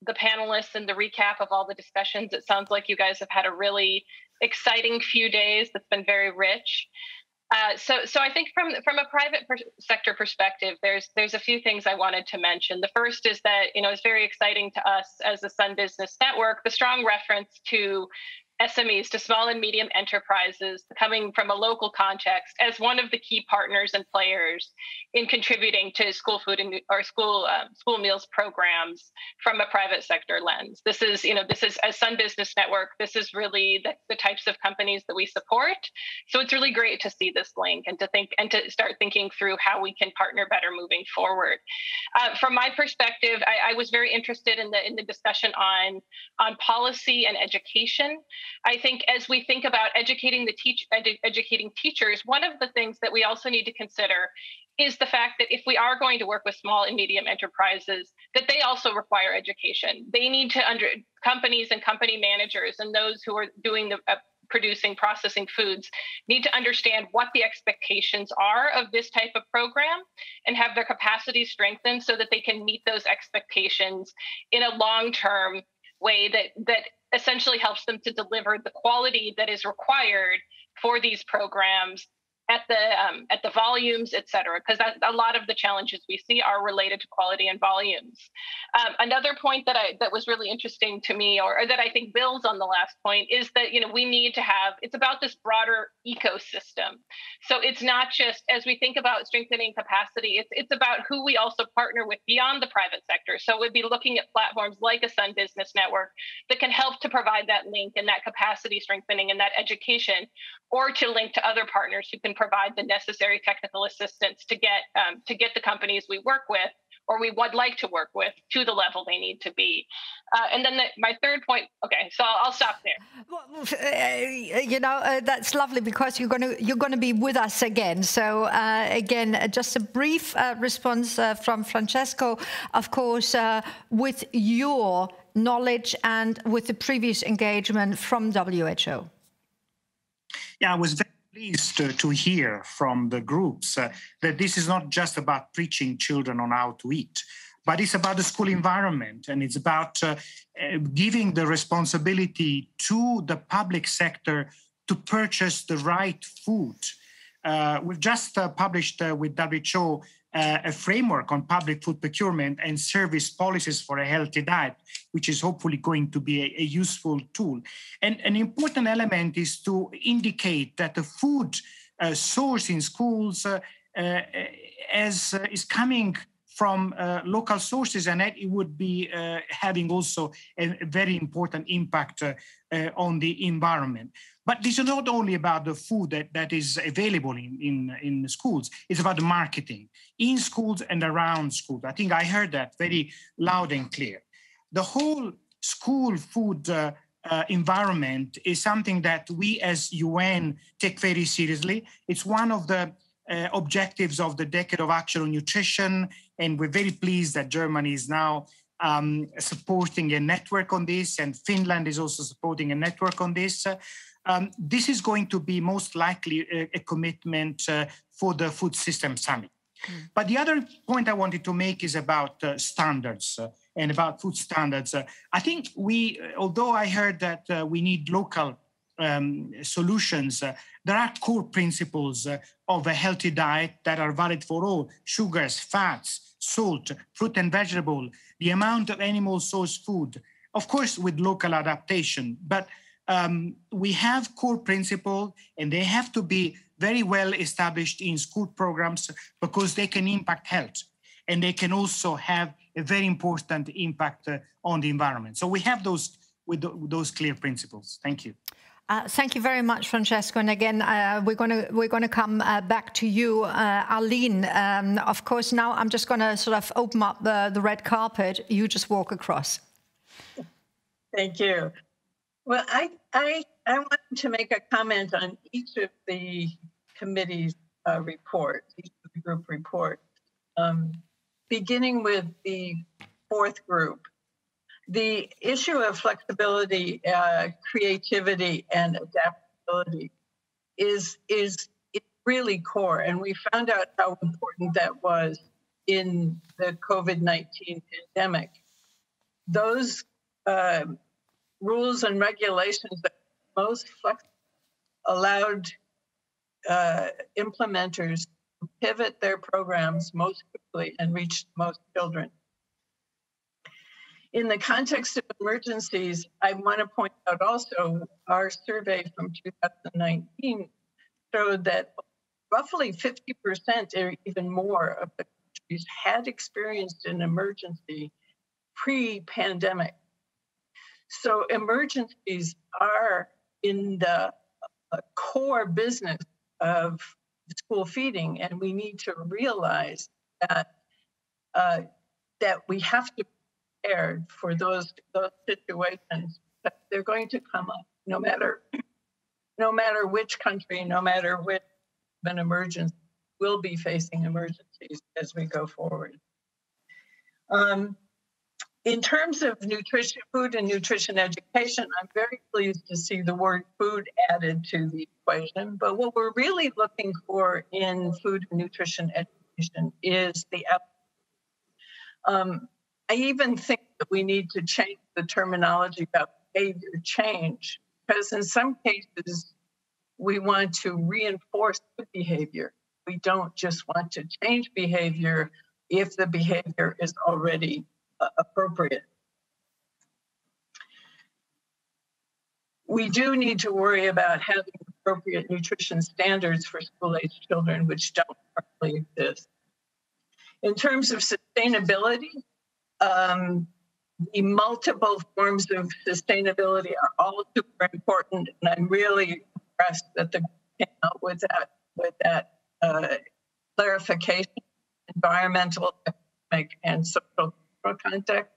panelists and the recap of all the discussions. It sounds like you guys have had a really exciting few days that's been very rich. So I think from a private sector perspective, there's a few things I wanted to mention. The first is that, it's very exciting to us as the Sun Business Network, the strong reference to SMEs, to small and medium enterprises coming from a local context as one of the key partners and players in contributing to school food or school meals programs from a private sector lens. This is as Sun Business Network, this is really the types of companies that we support. So it's really great to see this link and to start thinking through how we can partner better moving forward. From my perspective, I was very interested in the discussion on policy and education. I think as we think about educating teachers, one of the things that we also need to consider is the fact that if we are going to work with small and medium enterprises, that they also require education. They need to companies and company managers and those who are doing the processing foods need to understand what the expectations are of this type of program and have their capacity strengthened so that they can meet those expectations in a long-term way that essentially helps them to deliver the quality that is required for these programs at the volumes, et cetera, because a lot of the challenges we see are related to quality and volumes. Another point that was really interesting to me, or that I think builds on the last point, is that we need to have, it's about this broader ecosystem. So it's not just, as we think about strengthening capacity, it's about who we also partner with beyond the private sector. So we'd be looking at platforms like a Sun Business Network that can help to provide that link and that capacity strengthening and that education, or to link to other partners who can provide the necessary technical assistance to get the companies we work with or we would like to work with to the level they need to be. And then my third point, okay, so I'll stop there. Well, that's lovely because you're going to be with us again. So again, just a brief response from Francesco, of course, with your knowledge and with the previous engagement from WHO. Yeah, I was very pleased to hear from the groups that this is not just about preaching children on how to eat, but it's about the school environment, and it's about giving the responsibility to the public sector to purchase the right food. We've just published with WHO a framework on public food procurement and service policies for a healthy diet, which is hopefully going to be a useful tool. And an important element is to indicate that the food source in schools is coming from local sources, and that it would be having also a very important impact on the environment. But this is not only about the food that is available in schools, it's about the marketing in schools and around schools. I think I heard that very loud and clear. The whole school food environment is something that we as UN take very seriously. It's one of the objectives of the Decade of Action on Nutrition, and we're very pleased that Germany is now supporting a network on this, and Finland is also supporting a network on this. This is going to be most likely a commitment for the Food System Summit. But the other point I wanted to make is about standards and about food standards. I think although I heard that we need local solutions, there are core principles of a healthy diet that are valid for all: sugars, fats, salt, fruit and vegetable, the amount of animal source food, of course with local adaptation. But we have core principles, and they have to be very well established in school programs because they can impact health, and they can also have a very important impact on the environment. So we have those clear principles. Thank you. Thank you very much, Francesco. And again, we're going to come back to you, Arlene. Of course, now I'm just going to sort of open up the red carpet. You just walk across. Thank you. Well, I wanted to make a comment on each of the committee's reports, each of the group reports, beginning with the fourth group. The issue of flexibility, creativity, and adaptability is really core, and we found out how important that was in the COVID-19 pandemic. Those rules and regulations that most flexible allowed implementers pivot their programs most quickly and reach most children. In the context of emergencies, I want to point out also our survey from 2019 showed that roughly 50% or even more of the countries had experienced an emergency pre-pandemic. So emergencies are in the core business of school feeding, and we need to realize that that we have to be prepared for those situations. That they're going to come up no matter which country, no matter which an emergency. We'll be facing emergencies as we go forward. In terms of nutrition, food and nutrition education, I'm very pleased to see the word food added to the equation. But what we're really looking for in food and nutrition education is the I even think that we need to change the terminology about behavior change, because in some cases, we want to reinforce the behavior. We don't just want to change behavior if the behavior is already appropriate. We do need to worry about having appropriate nutrition standards for school-age children, which don't currently exist. In terms of sustainability, the multiple forms of sustainability are all super important, and I'm really impressed that they came out with that clarification, environmental, economic, and social context.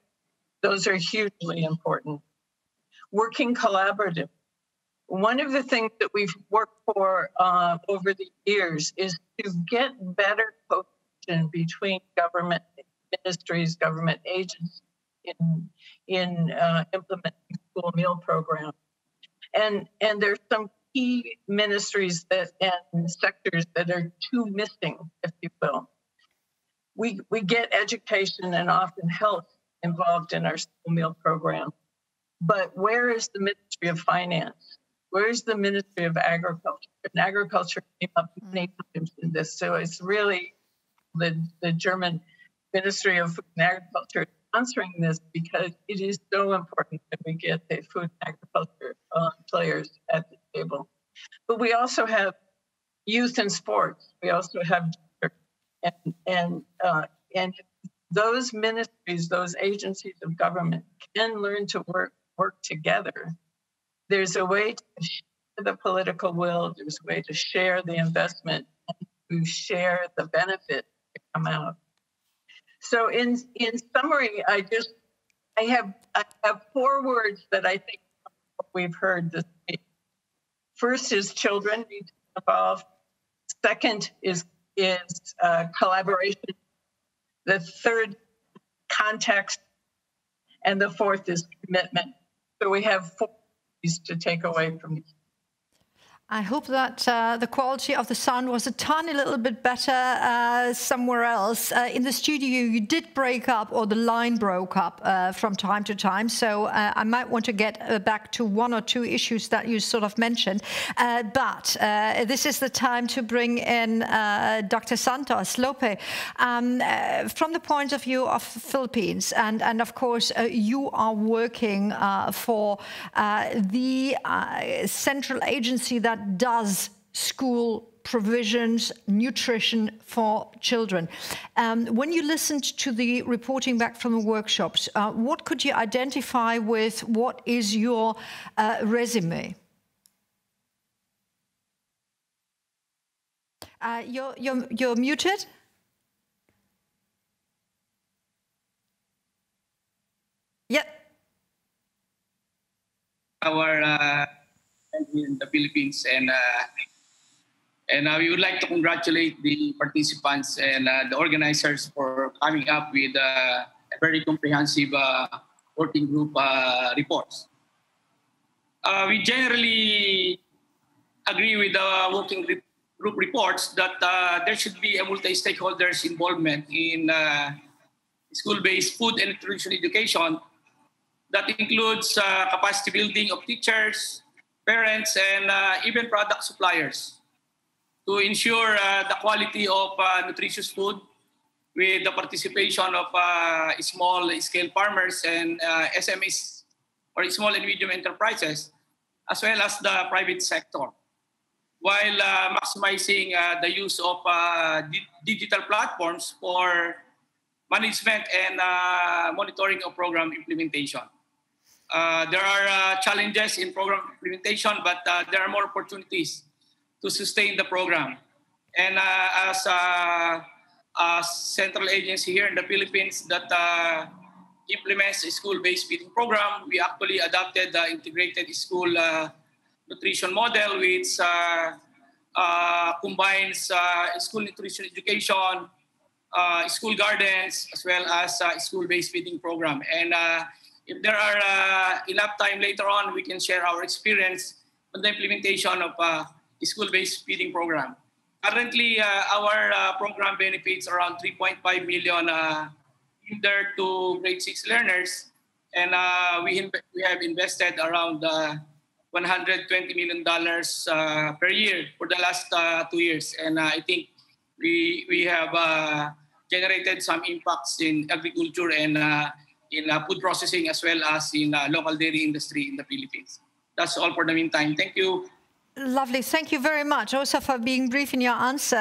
Those are hugely important. Working collaborative. One of the things that we've worked for over the years is to get better coordination between government ministries, government agencies in implementing school meal programs. And there's some key ministries and sectors that are too missing, if you will. We get education and often health involved in our school meal program. But where is the Ministry of Finance? Where's the Ministry of Agriculture? And agriculture came up many times in this. So it's really the German Ministry of Food and Agriculture sponsoring this, because it is so important that we get the food and agriculture players at the table. But we also have youth and sports. We also have and those ministries, those agencies of government can learn to work together. There's a way to share the political will. There's a way to share the investment and to share the benefit to come out. So in summary, I have 4 words that I think we've heard this week. First is children need to evolve. Second is collaboration. The third, context. And the fourth is commitment. So we have 4 things to take away from these. I hope that the quality of the sound was a tiny little bit better somewhere else. In the studio, you did break up, or the line broke up from time to time. So I might want to get back to 1 or 2 issues that you sort of mentioned. But this is the time to bring in Dr. Santos, Lope. From the point of view of Philippines, and of course, you are working for the central agency that does school provisions, nutrition for children. When you listened to the reporting back from the workshops, what could you identify with what is your resume? You're muted. Yep. Our in the Philippines, and we would like to congratulate the participants and the organizers for coming up with a very comprehensive working group reports. We generally agree with the working group reports that there should be a multi-stakeholders involvement in school-based food and nutrition education that includes capacity building of teachers, parents, and even product suppliers. to ensure the quality of nutritious food with the participation of small-scale farmers and SMEs, or small and medium enterprises, as well as the private sector, while maximizing the use of digital platforms for management and monitoring of program implementation. There are challenges in program implementation, but there are more opportunities to sustain the program. And as a central agency here in the Philippines that implements a school-based feeding program, we actually adopted the integrated school nutrition model, which combines school nutrition education, school gardens, as well as school-based feeding program. And if there are enough time later on, we can share our experience on the implementation of school-based feeding program. Currently, our program benefits around 3.5 million kinder to grade 6 learners, and we have invested around $120 million per year for the last 2 years. And I think we have generated some impacts in agriculture and in food processing, as well as in local dairy industry in the Philippines. That's all for the meantime. Thank you. Lovely. Thank you very much also for being brief in your answer.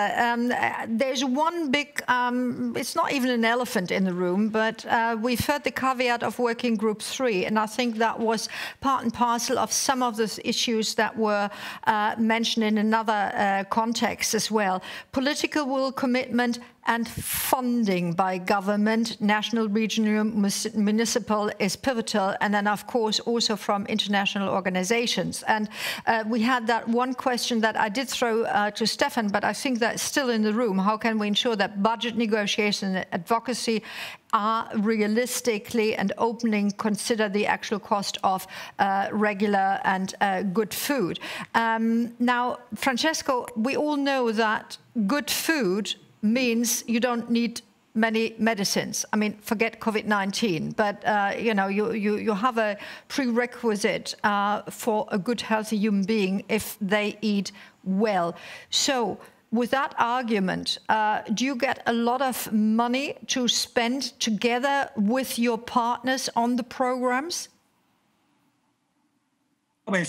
There's one big, it's not even an elephant in the room, but we've heard the caveat of Working Group 3, and I think that was part and parcel of some of the issues that were mentioned in another context as well. Political will, commitment, and funding by government, national, regional, municipal is pivotal, and then of course also from international organizations. And we had that one question that I did throw to Stefan, but I think that's still in the room. How can we ensure that budget negotiation and advocacy are realistically and openly consider the actual cost of regular and good food? Now, Francesco, we all know that good food means you don't need many medicines. I mean, forget COVID-19, but you know, you have a prerequisite for a good, healthy human being if they eat well. So, with that argument, do you get a lot of money to spend together with your partners on the programs? Well,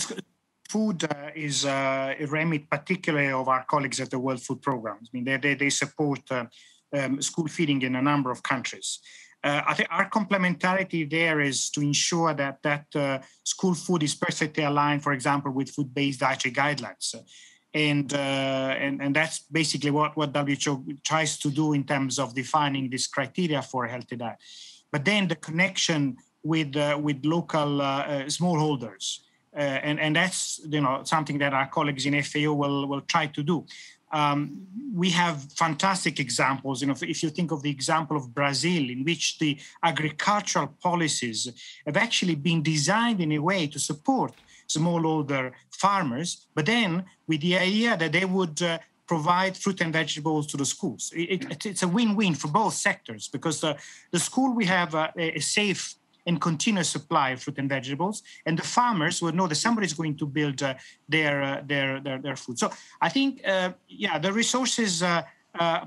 food is a remit particularly of our colleagues at the World Food Programme. I mean, they support school feeding in a number of countries. I think our complementarity there is to ensure that school food is perfectly aligned, for example, with food-based dietary guidelines. And that's basically what WHO tries to do in terms of defining this criteria for a healthy diet. But then the connection with local smallholders, and that's something that our colleagues in FAO will try to do. We have fantastic examples. If you think of the example of Brazil, in which the agricultural policies have actually been designed in a way to support smallholder farmers, but then with the idea that they would provide fruit and vegetables to the schools. It's a win-win for both sectors, because the school, we have a safe and continuous supply of fruit and vegetables, and the farmers will know that somebody is going to build their food. So I think, the resources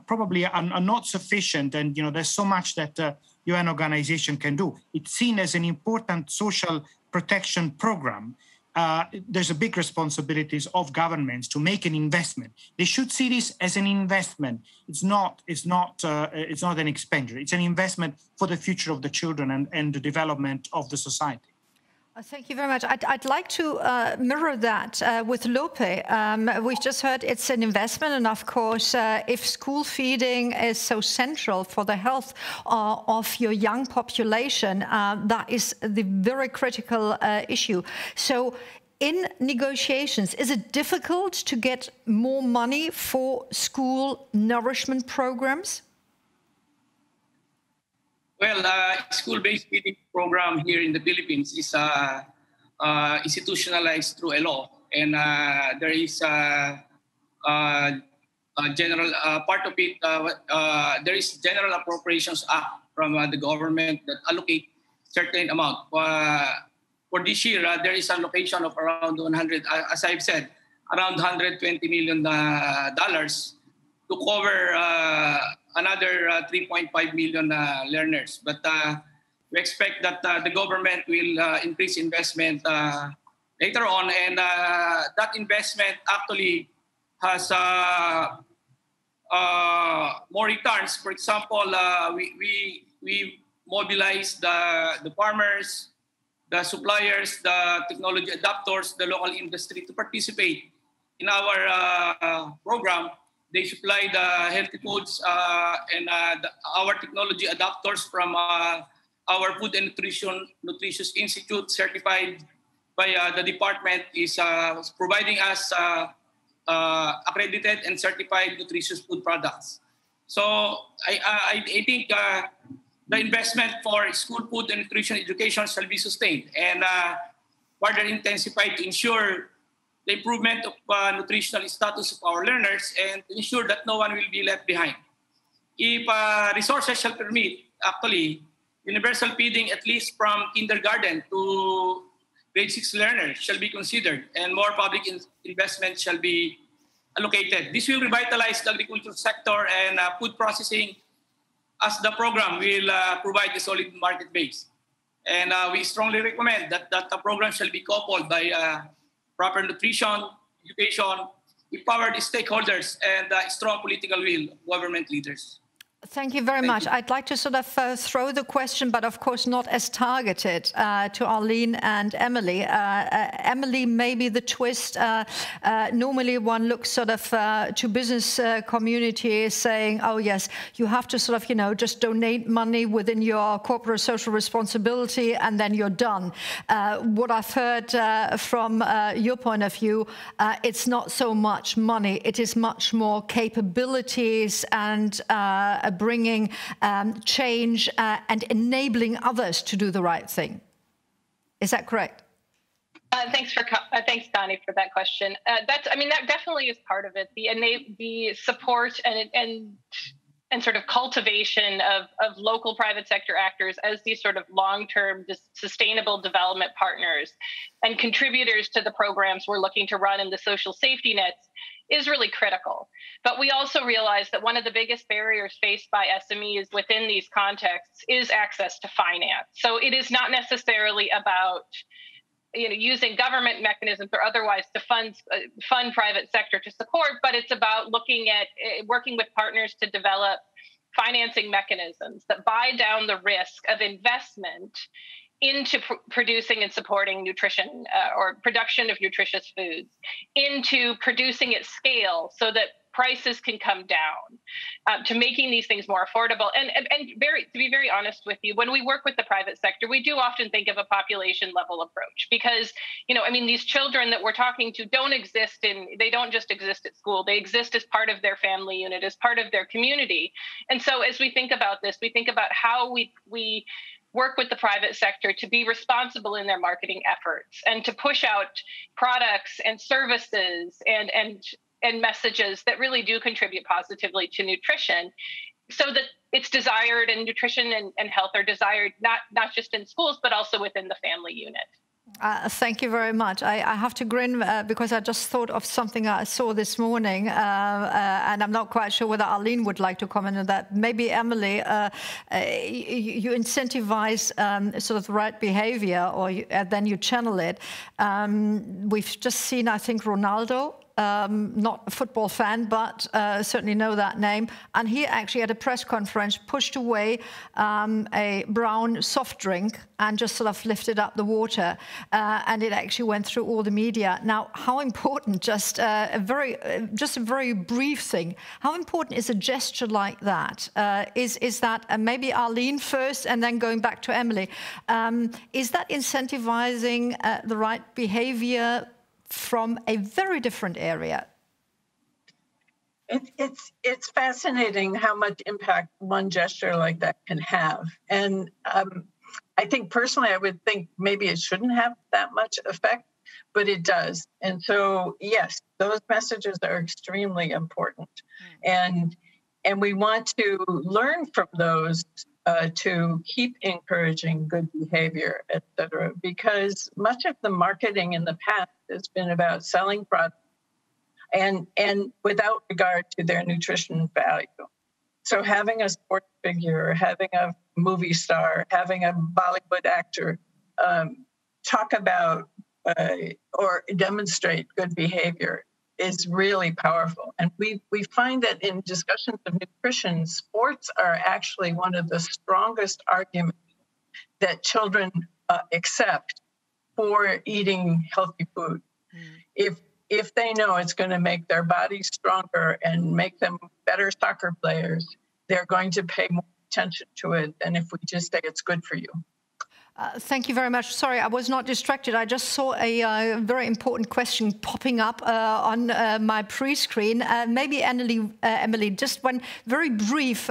probably are not sufficient, and there's so much that UN organization can do. It's seen as an important social protection program. There's a big responsibilities of governments to make an investment. They should see this as an investment. It's not an expenditure. It's an investment for the future of the children and the development of the society. Thank you very much. I'd like to mirror that with Lope. We've just heard it's an investment, and of course, if school feeding is so central for the health of your young population, that is the very critical issue. So, in negotiations, is it difficult to get more money for school nourishment programs? Well, school-based feeding program here in the Philippines is institutionalized through a law, and there is a general part of it. There is General Appropriations Act from the government that allocate certain amount. For this year, there is allocation of around 100. As I've said, around $120 million to cover another 3.5 million learners. But we expect that the government will increase investment later on, and that investment actually has more returns. For example, we mobilize the farmers, the suppliers, the technology adapters, the local industry to participate in our program. They supply the healthy foods and our technology adapters from our Food and Nutritious Institute, certified by the department, is providing us accredited and certified nutritious food products. So I think the investment for school food and nutrition education shall be sustained and further intensified to ensure the improvement of nutritional status of our learners and to ensure that no one will be left behind. If resources shall permit, actually, universal feeding at least from kindergarten to grade 6 learners shall be considered, and more public investment shall be allocated. This will revitalize the agricultural sector and food processing, as the program will provide a solid market base. And we strongly recommend that the program shall be coupled by proper nutrition, education, empowered stakeholders, and strong political will of government leaders. Thank you very much. I'd like to sort of throw the question, but of course not as targeted, to Arlene and Emily. Emily, maybe the twist. Normally one looks sort of to business community saying, oh yes, you have to sort of, you know, just donate money within your corporate social responsibility and then you're done. What I've heard from your point of view, it's not so much money. It is much more capabilities and bringing change and enabling others to do the right thing. Is that correct? Thanks, Connie, for that question. That definitely is part of it. The support and sort of cultivation of local private sector actors as these sort of long-term sustainable development partners and contributors to the programs we're looking to run in the social safety nets is really critical. But we also realize that one of the biggest barriers faced by SMEs within these contexts is access to finance. So it is not necessarily about using government mechanisms or otherwise to fund private sector to support, but it's about looking at working with partners to develop financing mechanisms that buy down the risk of investment into producing and supporting nutrition or production of nutritious foods, into producing at scale so that prices can come down, to making these things more affordable. And to be very honest with you, when we work with the private sector, we do often think of a population level approach because, these children that we're talking to they don't just exist at school, they exist as part of their family unit, as part of their community. And so as we think about this, we think about how we work with the private sector to be responsible in their marketing efforts and to push out products and services and messages that really do contribute positively to nutrition so that it's desired and nutrition and health are desired not just in schools, but also within the family unit. Thank you very much. I have to grin because I just thought of something I saw this morning, and I'm not quite sure whether Arlene would like to comment on that. Maybe Emily, you incentivize sort of the right behavior, or then you channel it. We've just seen, I think, Ronaldo. Not a football fan, but certainly know that name. And he actually at a press conference pushed away a brown soft drink and just sort of lifted up the water. And it actually went through all the media. Now, how important, just a very brief thing, how important is a gesture like that? Is that, maybe Arlene first and then going back to Emily, is that incentivizing the right behavior from a very different area? It's fascinating how much impact one gesture like that can have. And I think personally, I would think maybe it shouldn't have that much effect, but it does. And so, yes, those messages are extremely important. And we want to learn from those to keep encouraging good behavior, et cetera, because much of the marketing in the past has been about selling products and without regard to their nutrition value. So having a sports figure, having a movie star, having a Bollywood actor talk about or demonstrate good behavior is really powerful. And we find that in discussions of nutrition, sports are actually one of the strongest arguments that children accept for eating healthy food. If they know it's going to make their bodies stronger and make them better soccer players, they're going to pay more attention to it than if we just say it's good for you. Thank you very much. Sorry, I was not distracted. I just saw a very important question popping up on my pre-screen. Maybe Emily, just one very brief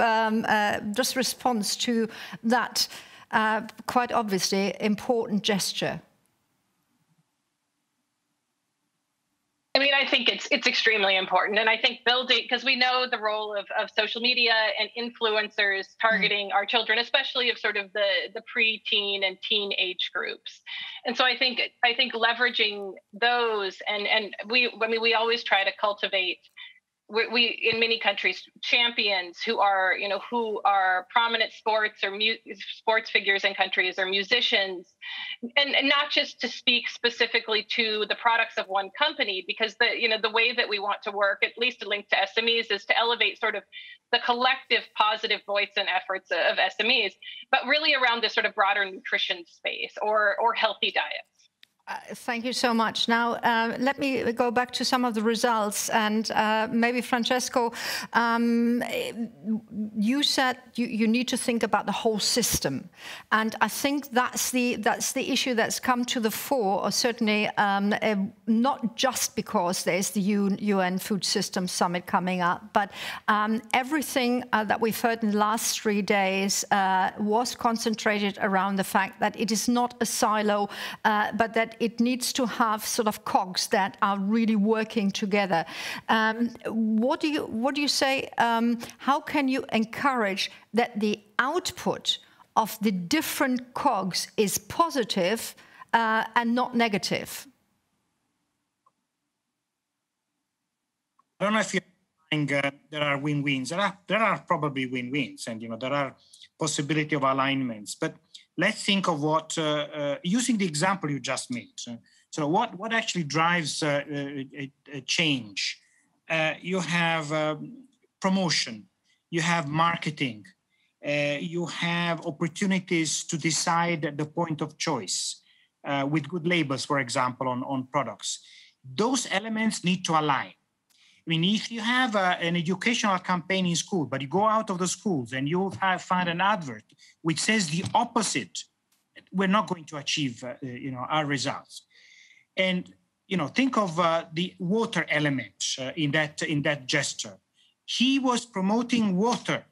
just response to that quite obviously important gesture. I mean, I think it's extremely important. And I think building, because we know the role of social media and influencers targeting our children, especially of sort of the pre-teen and teen age groups. And so I think leveraging those and we always try to cultivate we in many countries champions who are prominent sports or sports figures in countries or musicians, and not just to speak specifically to the products of one company, because the way that we want to work, at least to link to SMEs, is to elevate sort of the collective positive voice and efforts of SMEs, but really around this sort of broader nutrition space or healthy diets. Thank you so much. Now, let me go back to some of the results. And maybe, Francesco, you said you need to think about the whole system. And I think that's the issue that's come to the fore, or certainly not just because there's the UN Food Systems Summit coming up, but everything that we've heard in the last 3 days was concentrated around the fact that it is not a silo, but that it needs to have sort of cogs that are really working together. What do you say? How can you encourage that the output of the different cogs is positive and not negative? I don't know if you're saying there are win-wins. There are probably win-wins, and there are possibility of alignments. But let's think of what, using the example you just made. So what actually drives a change? You have promotion, you have marketing, you have opportunities to decide the point of choice with good labels, for example, on products. Those elements need to align. I mean, if you have an educational campaign in school, but you go out of the schools and you find an advert which says the opposite, we're not going to achieve, our results. And, think of the water element in that gesture. He was promoting water.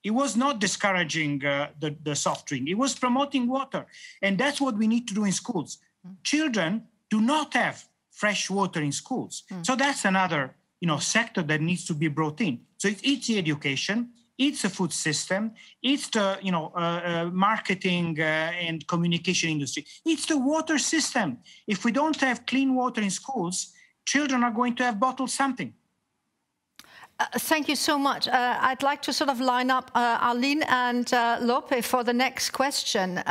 He was not discouraging the soft drink. He was promoting water. And that's what we need to do in schools. Children do not have fresh water in schools. So that's another sector that needs to be brought in. So it's the education, it's the food system, it's the marketing and communication industry, it's the water system. If we don't have clean water in schools, children are going to have bottled something. Thank you so much. I'd like to sort of line up Arlene and Lope for the next question.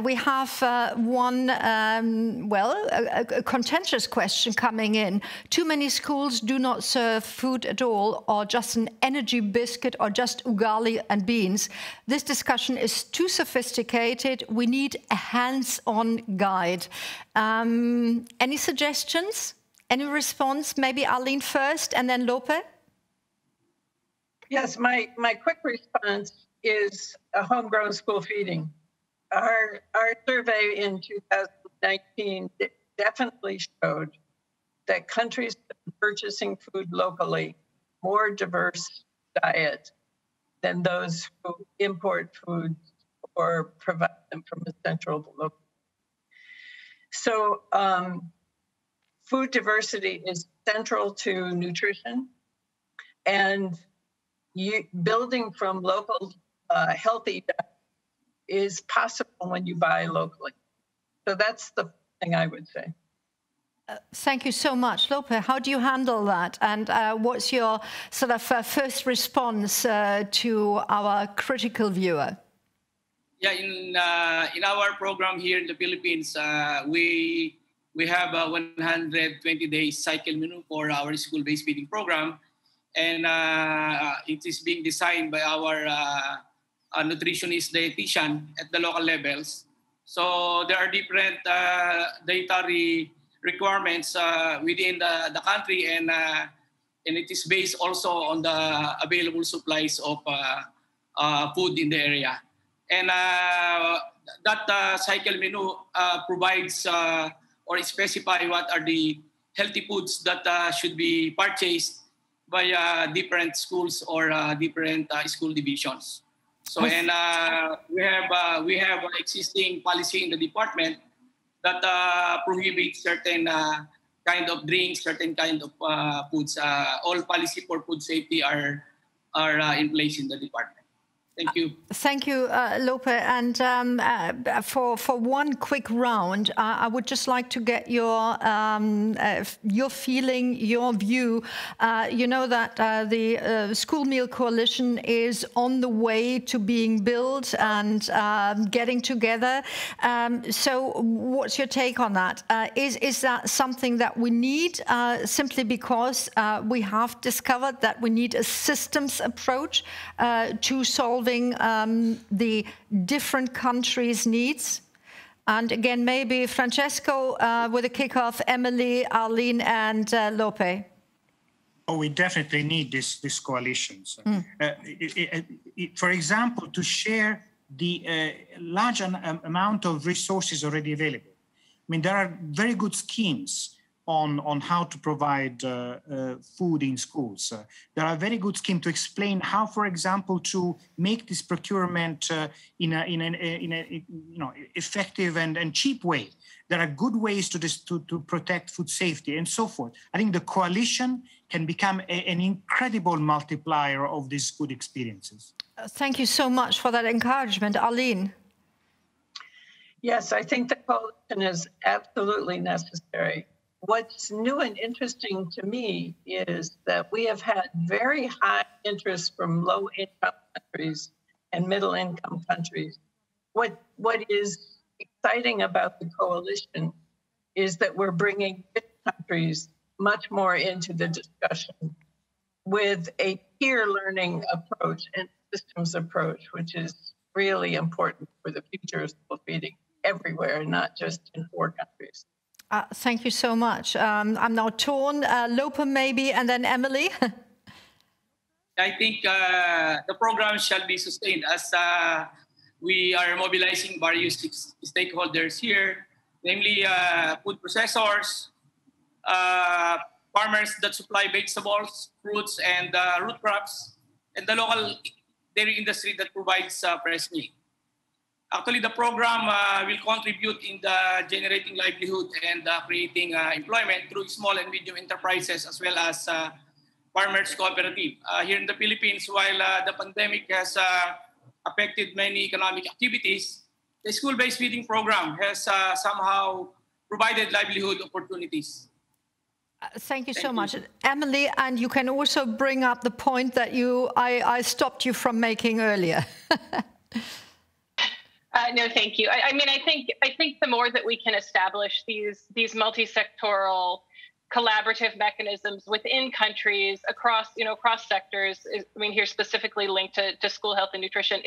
We have one, a contentious question coming in. Too many schools do not serve food at all, or just an energy biscuit, or just ugali and beans. This discussion is too sophisticated. We need a hands-on guide. Any suggestions? Any response? Maybe Arlene first and then Lope? Yes, my quick response is a homegrown school feeding. Our survey in 2019 definitely showed that countries purchasing food locally, more diverse diet than those who import food or provide them from a central location. So food diversity is central to nutrition, and building from local healthy diet is possible when you buy locally. So that's the thing I would say. Thank you so much. Lope, how do you handle that? And what's your sort of first response to our critical viewer? Yeah, in our program here in the Philippines, we have a 120 days cycle menu for our school-based feeding program, and it is being designed by our nutritionist dietitian at the local levels. So there are different dietary requirements within the country, and it is based also on the available supplies of food in the area. And that cycle menu provides or specify what are the healthy foods that should be purchased by different schools or different school divisions. So, and we have an existing policy in the department that prohibits certain kind of drinks, certain kind of foods. All policy for food safety are in place in the department. Thank you. Thank you, Lope. And for one quick round, I would just like to get your feeling, your view. You know that the School Meal Coalition is on the way to being built and getting together. So what's your take on that? Is that something that we need simply because we have discovered that we need a systems approach to solving the different countries' needs? And again, maybe Francesco with a kickoff, Emily, Arlene, and Lope. Oh, we definitely need this coalitions. For example, to share the large amount of resources already available. I mean, there are very good schemes on how to provide food in schools. There are very good schemes to explain how, for example, to make this procurement in a effective and cheap way. There are good ways to protect food safety and so forth. I think the coalition can become an incredible multiplier of these good experiences. Thank you so much for that encouragement. Arlene? Yes, I think the coalition is absolutely necessary. What's new and interesting to me is that we have had very high interest from low-income countries and middle-income countries. What is exciting about the coalition is that we're bringing rich countries much more into the discussion with a peer learning approach and systems approach, which is really important for the future of school feeding everywhere, not just in 4 countries. Thank you so much. I'm now torn. Lope maybe, and then Emily. I think the program shall be sustained as we are mobilizing various stakeholders here, namely food processors, farmers that supply vegetables, fruits, and root crops, and the local dairy industry that provides fresh meat. Actually, the program will contribute in the generating livelihood and creating employment through small and medium enterprises as well as farmers cooperative. Here in the Philippines, while the pandemic has affected many economic activities, the school-based feeding program has somehow provided livelihood opportunities. Thank you so much. Emily, and you can also bring up the point that I stopped you from making earlier. No, thank you. I mean, I think the more that we can establish these multi-sectoral collaborative mechanisms within countries across sectors. I mean, here specifically linked to school health and nutrition.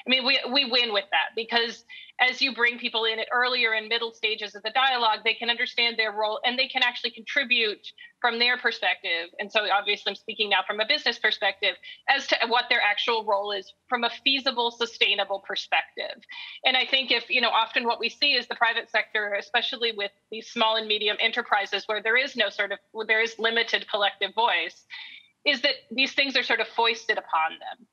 We win with that because as you bring people in at earlier and middle stages of the dialogue, they can understand their role and they can actually contribute from their perspective. And so obviously I'm speaking now from a business perspective as to what their actual role is from a feasible, sustainable perspective. And I think often what we see is the private sector, especially with these small and medium enterprises where there is limited collective voice, is that these things are sort of foisted upon them.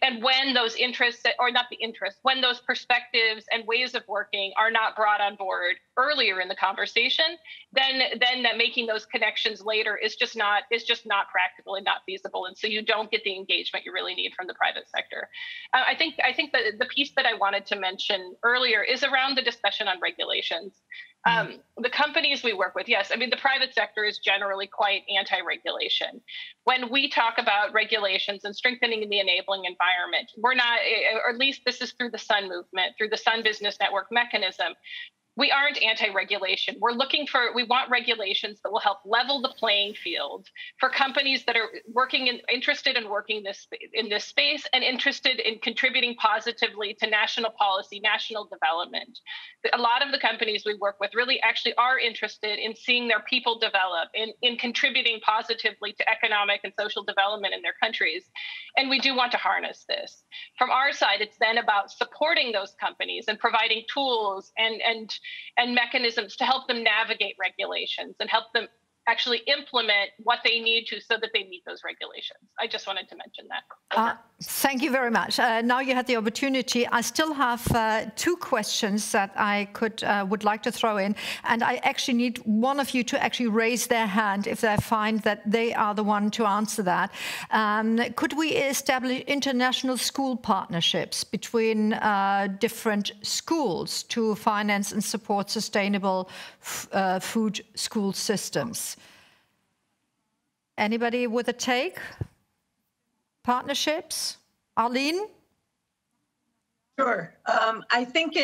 And when those interests, or not the interests, when those perspectives and ways of working are not brought on board earlier in the conversation, then that making those connections later is just not practical and not feasible. And so you don't get the engagement you really need from the private sector. I think that the piece that I wanted to mention earlier is around the discussion on regulations. The companies we work with, yes, I mean, the private sector is generally quite anti-regulation. When we talk about regulations and strengthening the enabling environment, we're not, or at least this is through the SUN movement, through the SUN Business Network mechanism, we aren't anti-regulation. We want regulations that will help level the playing field for companies that are interested in working in this space and interested in contributing positively to national policy, national development. A lot of the companies we work with really actually are interested in seeing their people develop, in contributing positively to economic and social development in their countries. And we do want to harness this. From our side, it's then about supporting those companies and providing tools and mechanisms to help them navigate regulations and help them actually implement what they need to so that they meet those regulations. I just wanted to mention that. Thank you very much. Now you had the opportunity. I still have two questions that I would like to throw in, and I actually need one of you to actually raise their hand if they find that they are the one to answer that. Could we establish international school partnerships between different schools to finance and support sustainable food school systems? Anybody with a take? Partnerships? Arlene? Sure. I think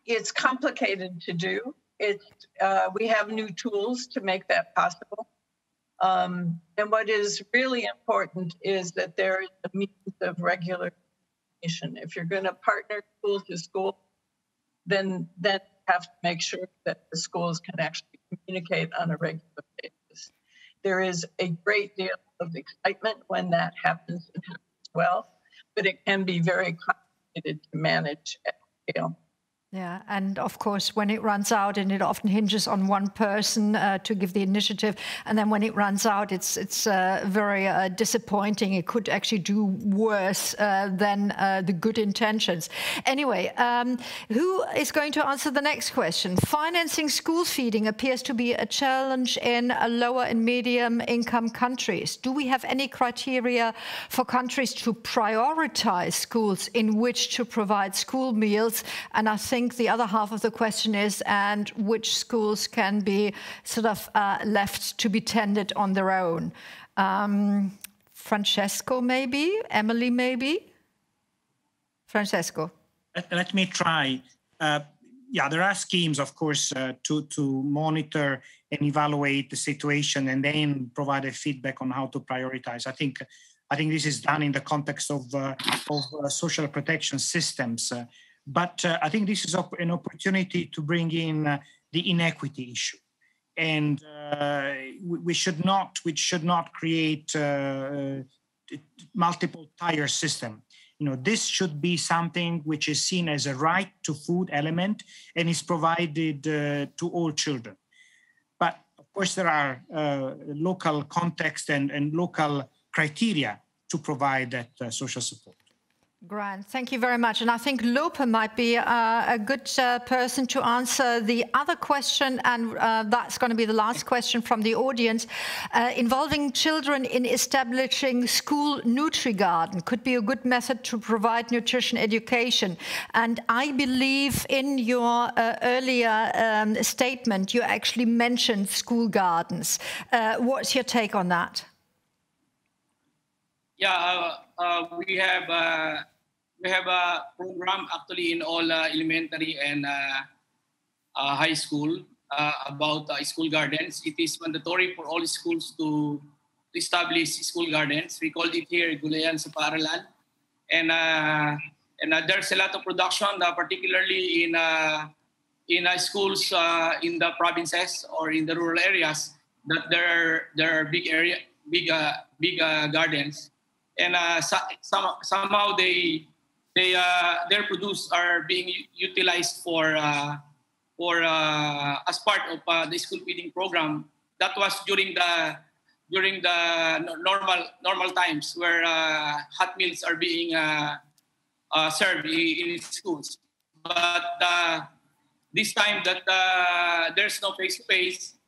it's complicated to do. We have new tools to make that possible. And what is really important is that there is a means of regular communication. If you're going to partner school to school, then you have to make sure that the schools can actually communicate on a regular basis. There is a great deal of excitement when that happens and happens well, but it can be very complicated to manage at scale. Yeah, and of course, when it runs out, and it often hinges on one person to give the initiative, and then when it runs out, it's very disappointing. It could actually do worse than the good intentions. Anyway, who is going to answer the next question? Financing school feeding appears to be a challenge in lower and medium income countries. Do we have any criteria for countries to prioritize schools in which to provide school meals? And I think the other half of the question is, and which schools can be sort of left to be tended on their own? Francesco, maybe? Emily, maybe? Francesco. Let me try. Yeah, there are schemes, of course, to monitor and evaluate the situation and then provide a feedback on how to prioritize. I think this is done in the context of social protection systems. But I think this is an opportunity to bring in the inequity issue, and we should not create multiple tier system. This should be something which is seen as a right to food element and is provided to all children. But of course, there are local context and local criteria to provide that social support. Grand, thank you very much. And I think Lope might be a good person to answer the other question, and that's going to be the last question from the audience. Involving children in establishing school Nutri-Garden could be a good method to provide nutrition education. And I believe in your earlier statement, you actually mentioned school gardens. What's your take on that? Yeah, we have a program actually in all elementary and high school about school gardens. It is mandatory for all schools to establish school gardens. We call it here Gulayan sa Paaralan, and there's a lot of production, particularly in schools in the provinces or in the rural areas. That there are big gardens. And somehow their produce are being utilized for as part of the school feeding program. That was during the normal times where hot meals are being served in schools. But this time that there's no face-to-face,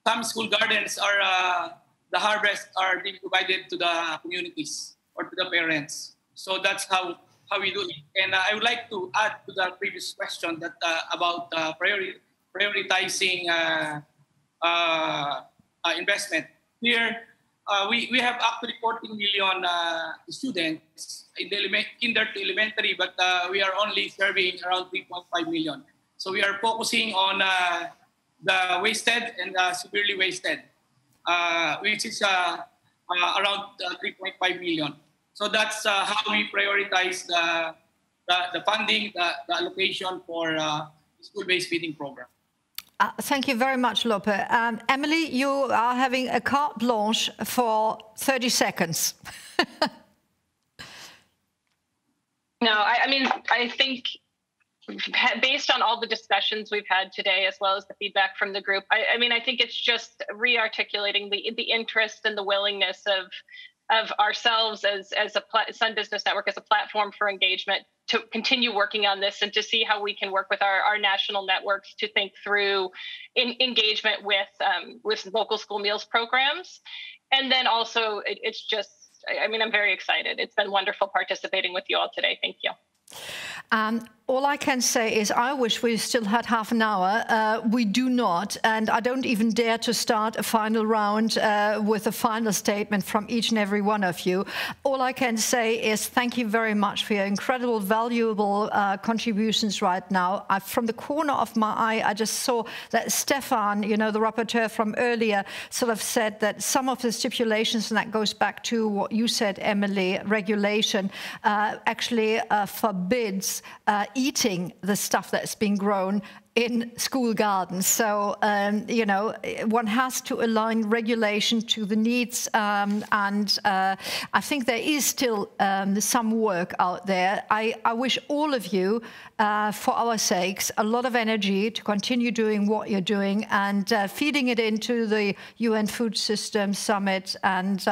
some school gardens are. The harvest are being provided to the communities or to the parents. So that's how we do it. And I would like to add to the previous question that about prioritizing investment. Here, we have actually 14 million students in the kinder to elementary, but we are only serving around 3.5 million. So we are focusing on the wasted and severely wasted, which is around 3.5 million. So that's how we prioritize the funding, the allocation for school-based feeding program. Thank you very much, Lope. Emily, you are having a carte blanche for 30 seconds. No, I mean, I think based on all the discussions we've had today, as well as the feedback from the group, I mean, I think it's just re-articulating the interest and the willingness of ourselves as a Sun Business Network, as a platform for engagement, to continue working on this and to see how we can work with our national networks to think through engagement with local school meals programs. And then also, it's just, I mean, I'm very excited. It's been wonderful participating with you all today. Thank you. All I can say is I wish we still had half an hour. We do not, and I don't even dare to start a final round with a final statement from each and every one of you. All I can say is thank you very much for your incredible, valuable contributions right now. From the corner of my eye, I just saw that Stefan, you know, the rapporteur from earlier, sort of said that some of the stipulations, and that goes back to what you said, Emily, regulation, actually forbids eating the stuff that's been grown in school gardens. So, you know, one has to align regulation to the needs. And I think there is still some work out there. I wish all of you, for our sakes, a lot of energy to continue doing what you're doing and feeding it into the UN Food System Summit and,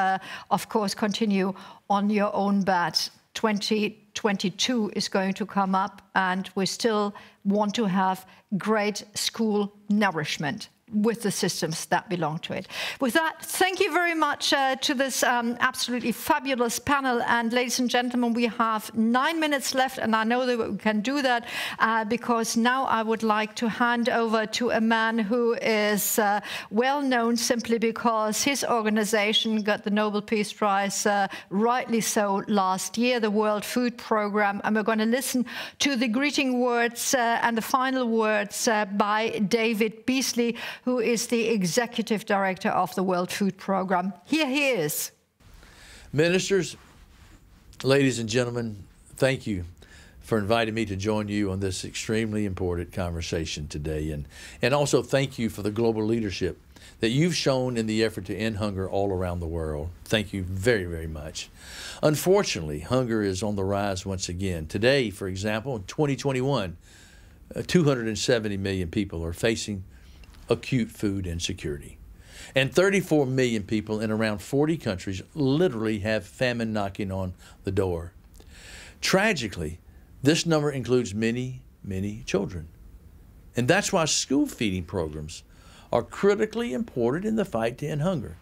of course, continue on your own bat. 2022 is going to come up, and we still want to have great school nourishment with the systems that belong to it. With that, thank you very much to this absolutely fabulous panel. And ladies and gentlemen, we have 9 minutes left, and I know that we can do that because now I would like to hand over to a man who is well known simply because his organization got the Nobel Peace Prize, rightly so, last year, the World Food Programme. And we're going to listen to the greeting words and the final words by David Beasley, who is the Executive Director of the World Food Programme. Here he is. Ministers, ladies and gentlemen, thank you for inviting me to join you on this extremely important conversation today. And also thank you for the global leadership that you've shown in the effort to end hunger all around the world. Thank you very, very much. Unfortunately, hunger is on the rise once again. Today, for example, in 2021, 270 million people are facing acute food insecurity. And 34 million people in around 40 countries literally have famine knocking on the door. Tragically, this number includes many, many children. And that's why school feeding programs are critically important in the fight to end hunger.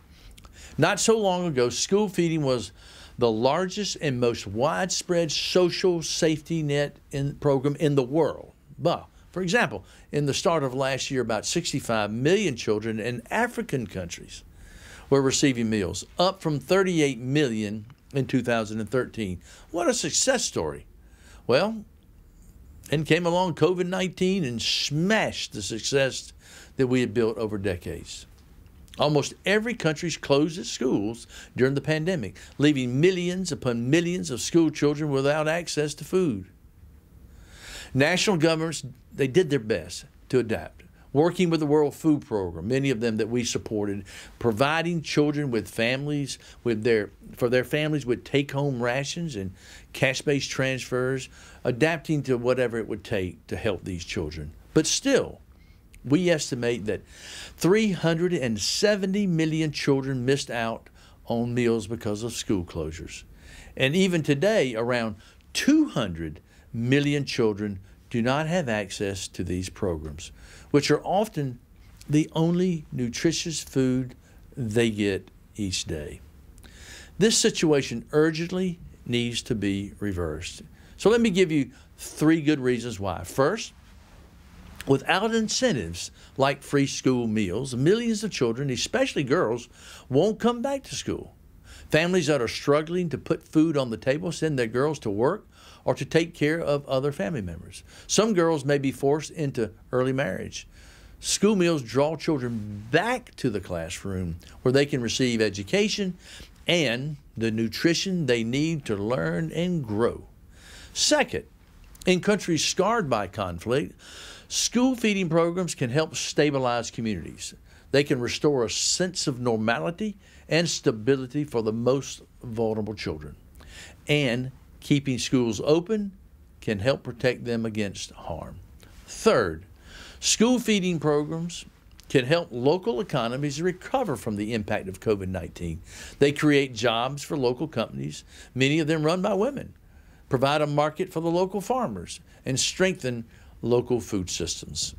Not so long ago, school feeding was the largest and most widespread social safety net program in the world. But for example, in the start of last year, about 65 million children in African countries were receiving meals, up from 38 million in 2013. What a success story. Well, and came along COVID-19 and smashed the success that we had built over decades. Almost every country closed its schools during the pandemic, leaving millions upon millions of school children without access to food. National governments, they did their best to adapt, working with the World Food Program, many of them that we supported, providing children with families for their families with take-home rations and cash-based transfers, adapting to whatever it would take to help these children. But still, we estimate that 370 million children missed out on meals because of school closures. And even today, around 200 million children do not have access to these programs, which are often the only nutritious food they get each day. This situation urgently needs to be reversed. So let me give you 3 good reasons why. First, Without incentives like free school meals, millions of children, especially girls, won't come back to school. Families that are struggling to put food on the table send their girls to work or to take care of other family members. Some girls may be forced into early marriage. School meals draw children back to the classroom where they can receive education and the nutrition they need to learn and grow. Second, in countries scarred by conflict, school feeding programs can help stabilize communities. They can restore a sense of normality and stability for the most vulnerable children. And keeping schools open can help protect them against harm. Third, school feeding programs can help local economies recover from the impact of COVID-19. They create jobs for local companies, many of them run by women, provide a market for the local farmers, and strengthen local food systems.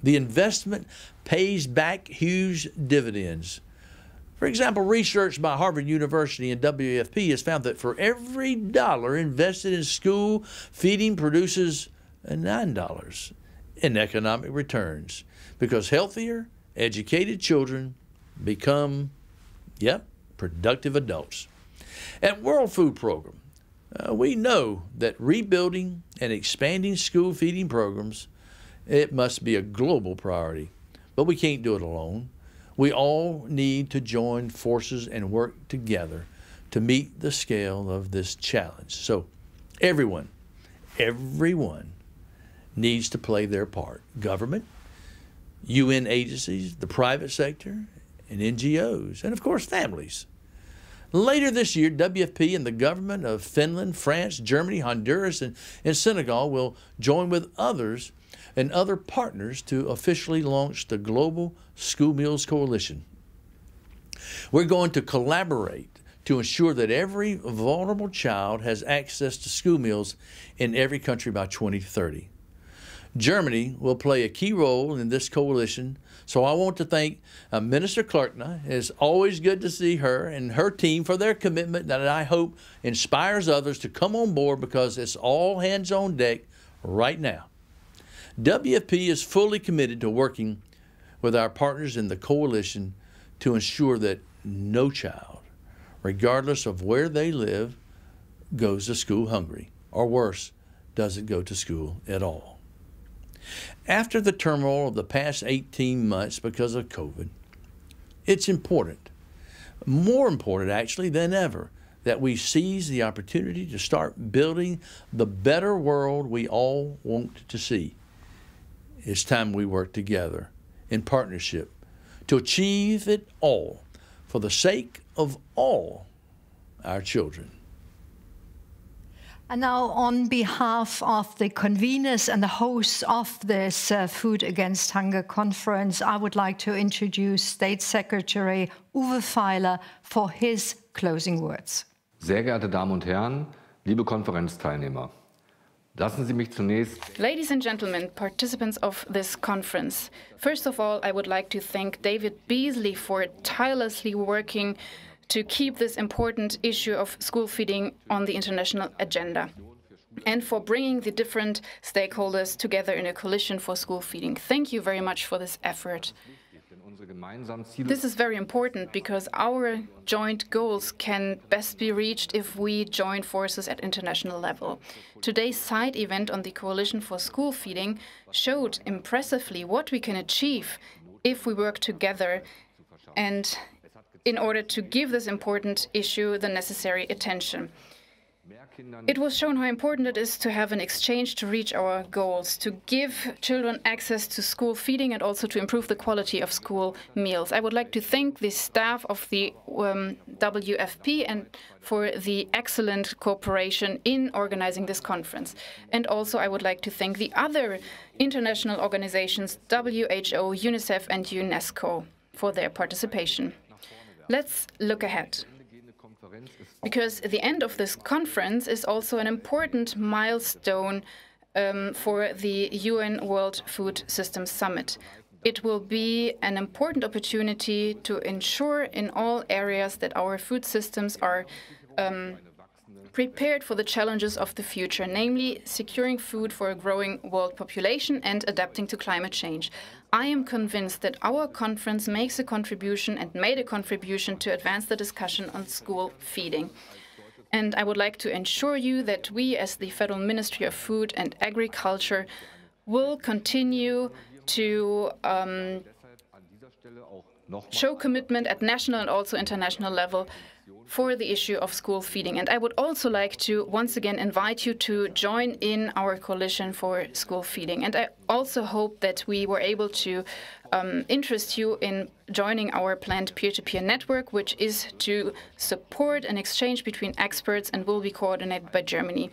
The investment pays back huge dividends. For example, research by Harvard University and WFP has found that for every dollar invested in school feeding produces $9 in economic returns, because healthier, educated children become, productive adults. At World Food Program, we know that rebuilding and expanding school feeding programs, it must be a global priority, but we can't do it alone. We all need to join forces and work together to meet the scale of this challenge. So everyone needs to play their part. Government, UN agencies, the private sector, and NGOs, and of course families. Later this year, WFP and the government of Finland, France, Germany, Honduras, and Senegal will join with others and other partners to officially launch the Global School Meals Coalition. We're going to collaborate to ensure that every vulnerable child has access to school meals in every country by 2030. Germany will play a key role in this coalition, so I want to thank Minister Clarkna. It's always good to see her and her team for their commitment that I hope inspires others to come on board, because it's all hands on deck right now. WFP is fully committed to working with our partners in the coalition to ensure that no child, regardless of where they live, goes to school hungry, or worse, doesn't go to school at all. After the turmoil of the past 18 months because of COVID, it's important, more important actually than ever, that we seize the opportunity to start building the better world we all want to see. It's time we work together in partnership to achieve it all for the sake of all our children. And now, on behalf of the conveners and the hosts of this Food Against Hunger conference, I would like to introduce State Secretary Uwe Feiler for his closing words. Sehr geehrte Damen und Herren, liebe Konferenzteilnehmer. Lassen Sie mich zunächst... Ladies and gentlemen, participants of this conference, first of all, I would like to thank David Beasley for tirelessly working to keep this important issue of school feeding on the international agenda, and for bringing the different stakeholders together in a coalition for school feeding. Thank you very much for this effort. This is very important because our joint goals can best be reached if we join forces at international level. Today's side event on the Coalition for School Feeding showed impressively what we can achieve if we work together, and in order to give this important issue the necessary attention. It was shown how important it is to have an exchange to reach our goals, to give children access to school feeding and also to improve the quality of school meals. I would like to thank the staff of the WFP and for the excellent cooperation in organizing this conference. And also I would like to thank the other international organizations, WHO, UNICEF and UNESCO, for their participation. Let's look ahead, because the end of this conference is also an important milestone for the UN World Food Systems Summit. It will be an important opportunity to ensure in all areas that our food systems are prepared for the challenges of the future, namely securing food for a growing world population and adapting to climate change. I am convinced that our conference makes a contribution and made a contribution to advance the discussion on school feeding. And I would like to assure you that we, as the Federal Ministry of Food and Agriculture, will continue to show commitment at national and also international level for the issue of school feeding. And I would also like to once again invite you to join in our coalition for school feeding. And I also hope that we were able to interest you in joining our planned peer-to-peer network, which is to support an exchange between experts and will be coordinated by Germany.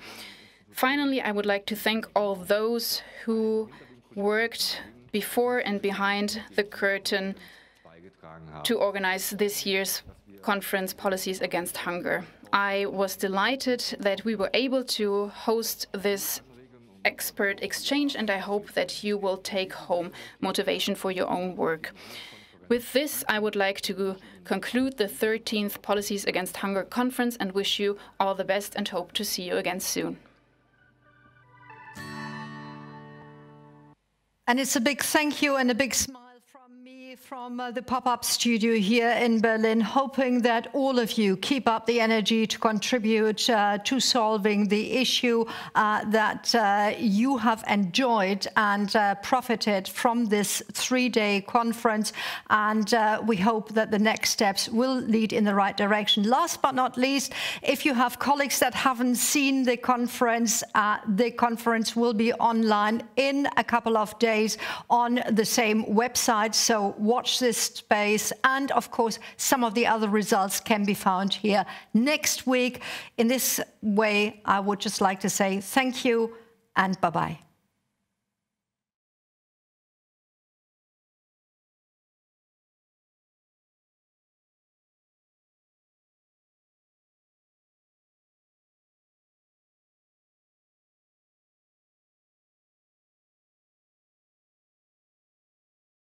Finally, I would like to thank all those who worked before and behind the curtain to organize this year's conference, Policies Against Hunger. I was delighted that we were able to host this expert exchange, and I hope that you will take home motivation for your own work. With this, I would like to conclude the 13th Policies Against Hunger conference and wish you all the best and hope to see you again soon. And it's a big thank you and a big smile from the pop-up studio here in Berlin, hoping that all of you keep up the energy to contribute to solving the issue, that you have enjoyed and profited from this three-day conference, and we hope that the next steps will lead in the right direction. Last but not least, if you have colleagues that haven't seen the conference will be online in a couple of days on the same website, so watch this space, and of course some of the other results can be found here next week. In this way, I would just like to say thank you and bye-bye.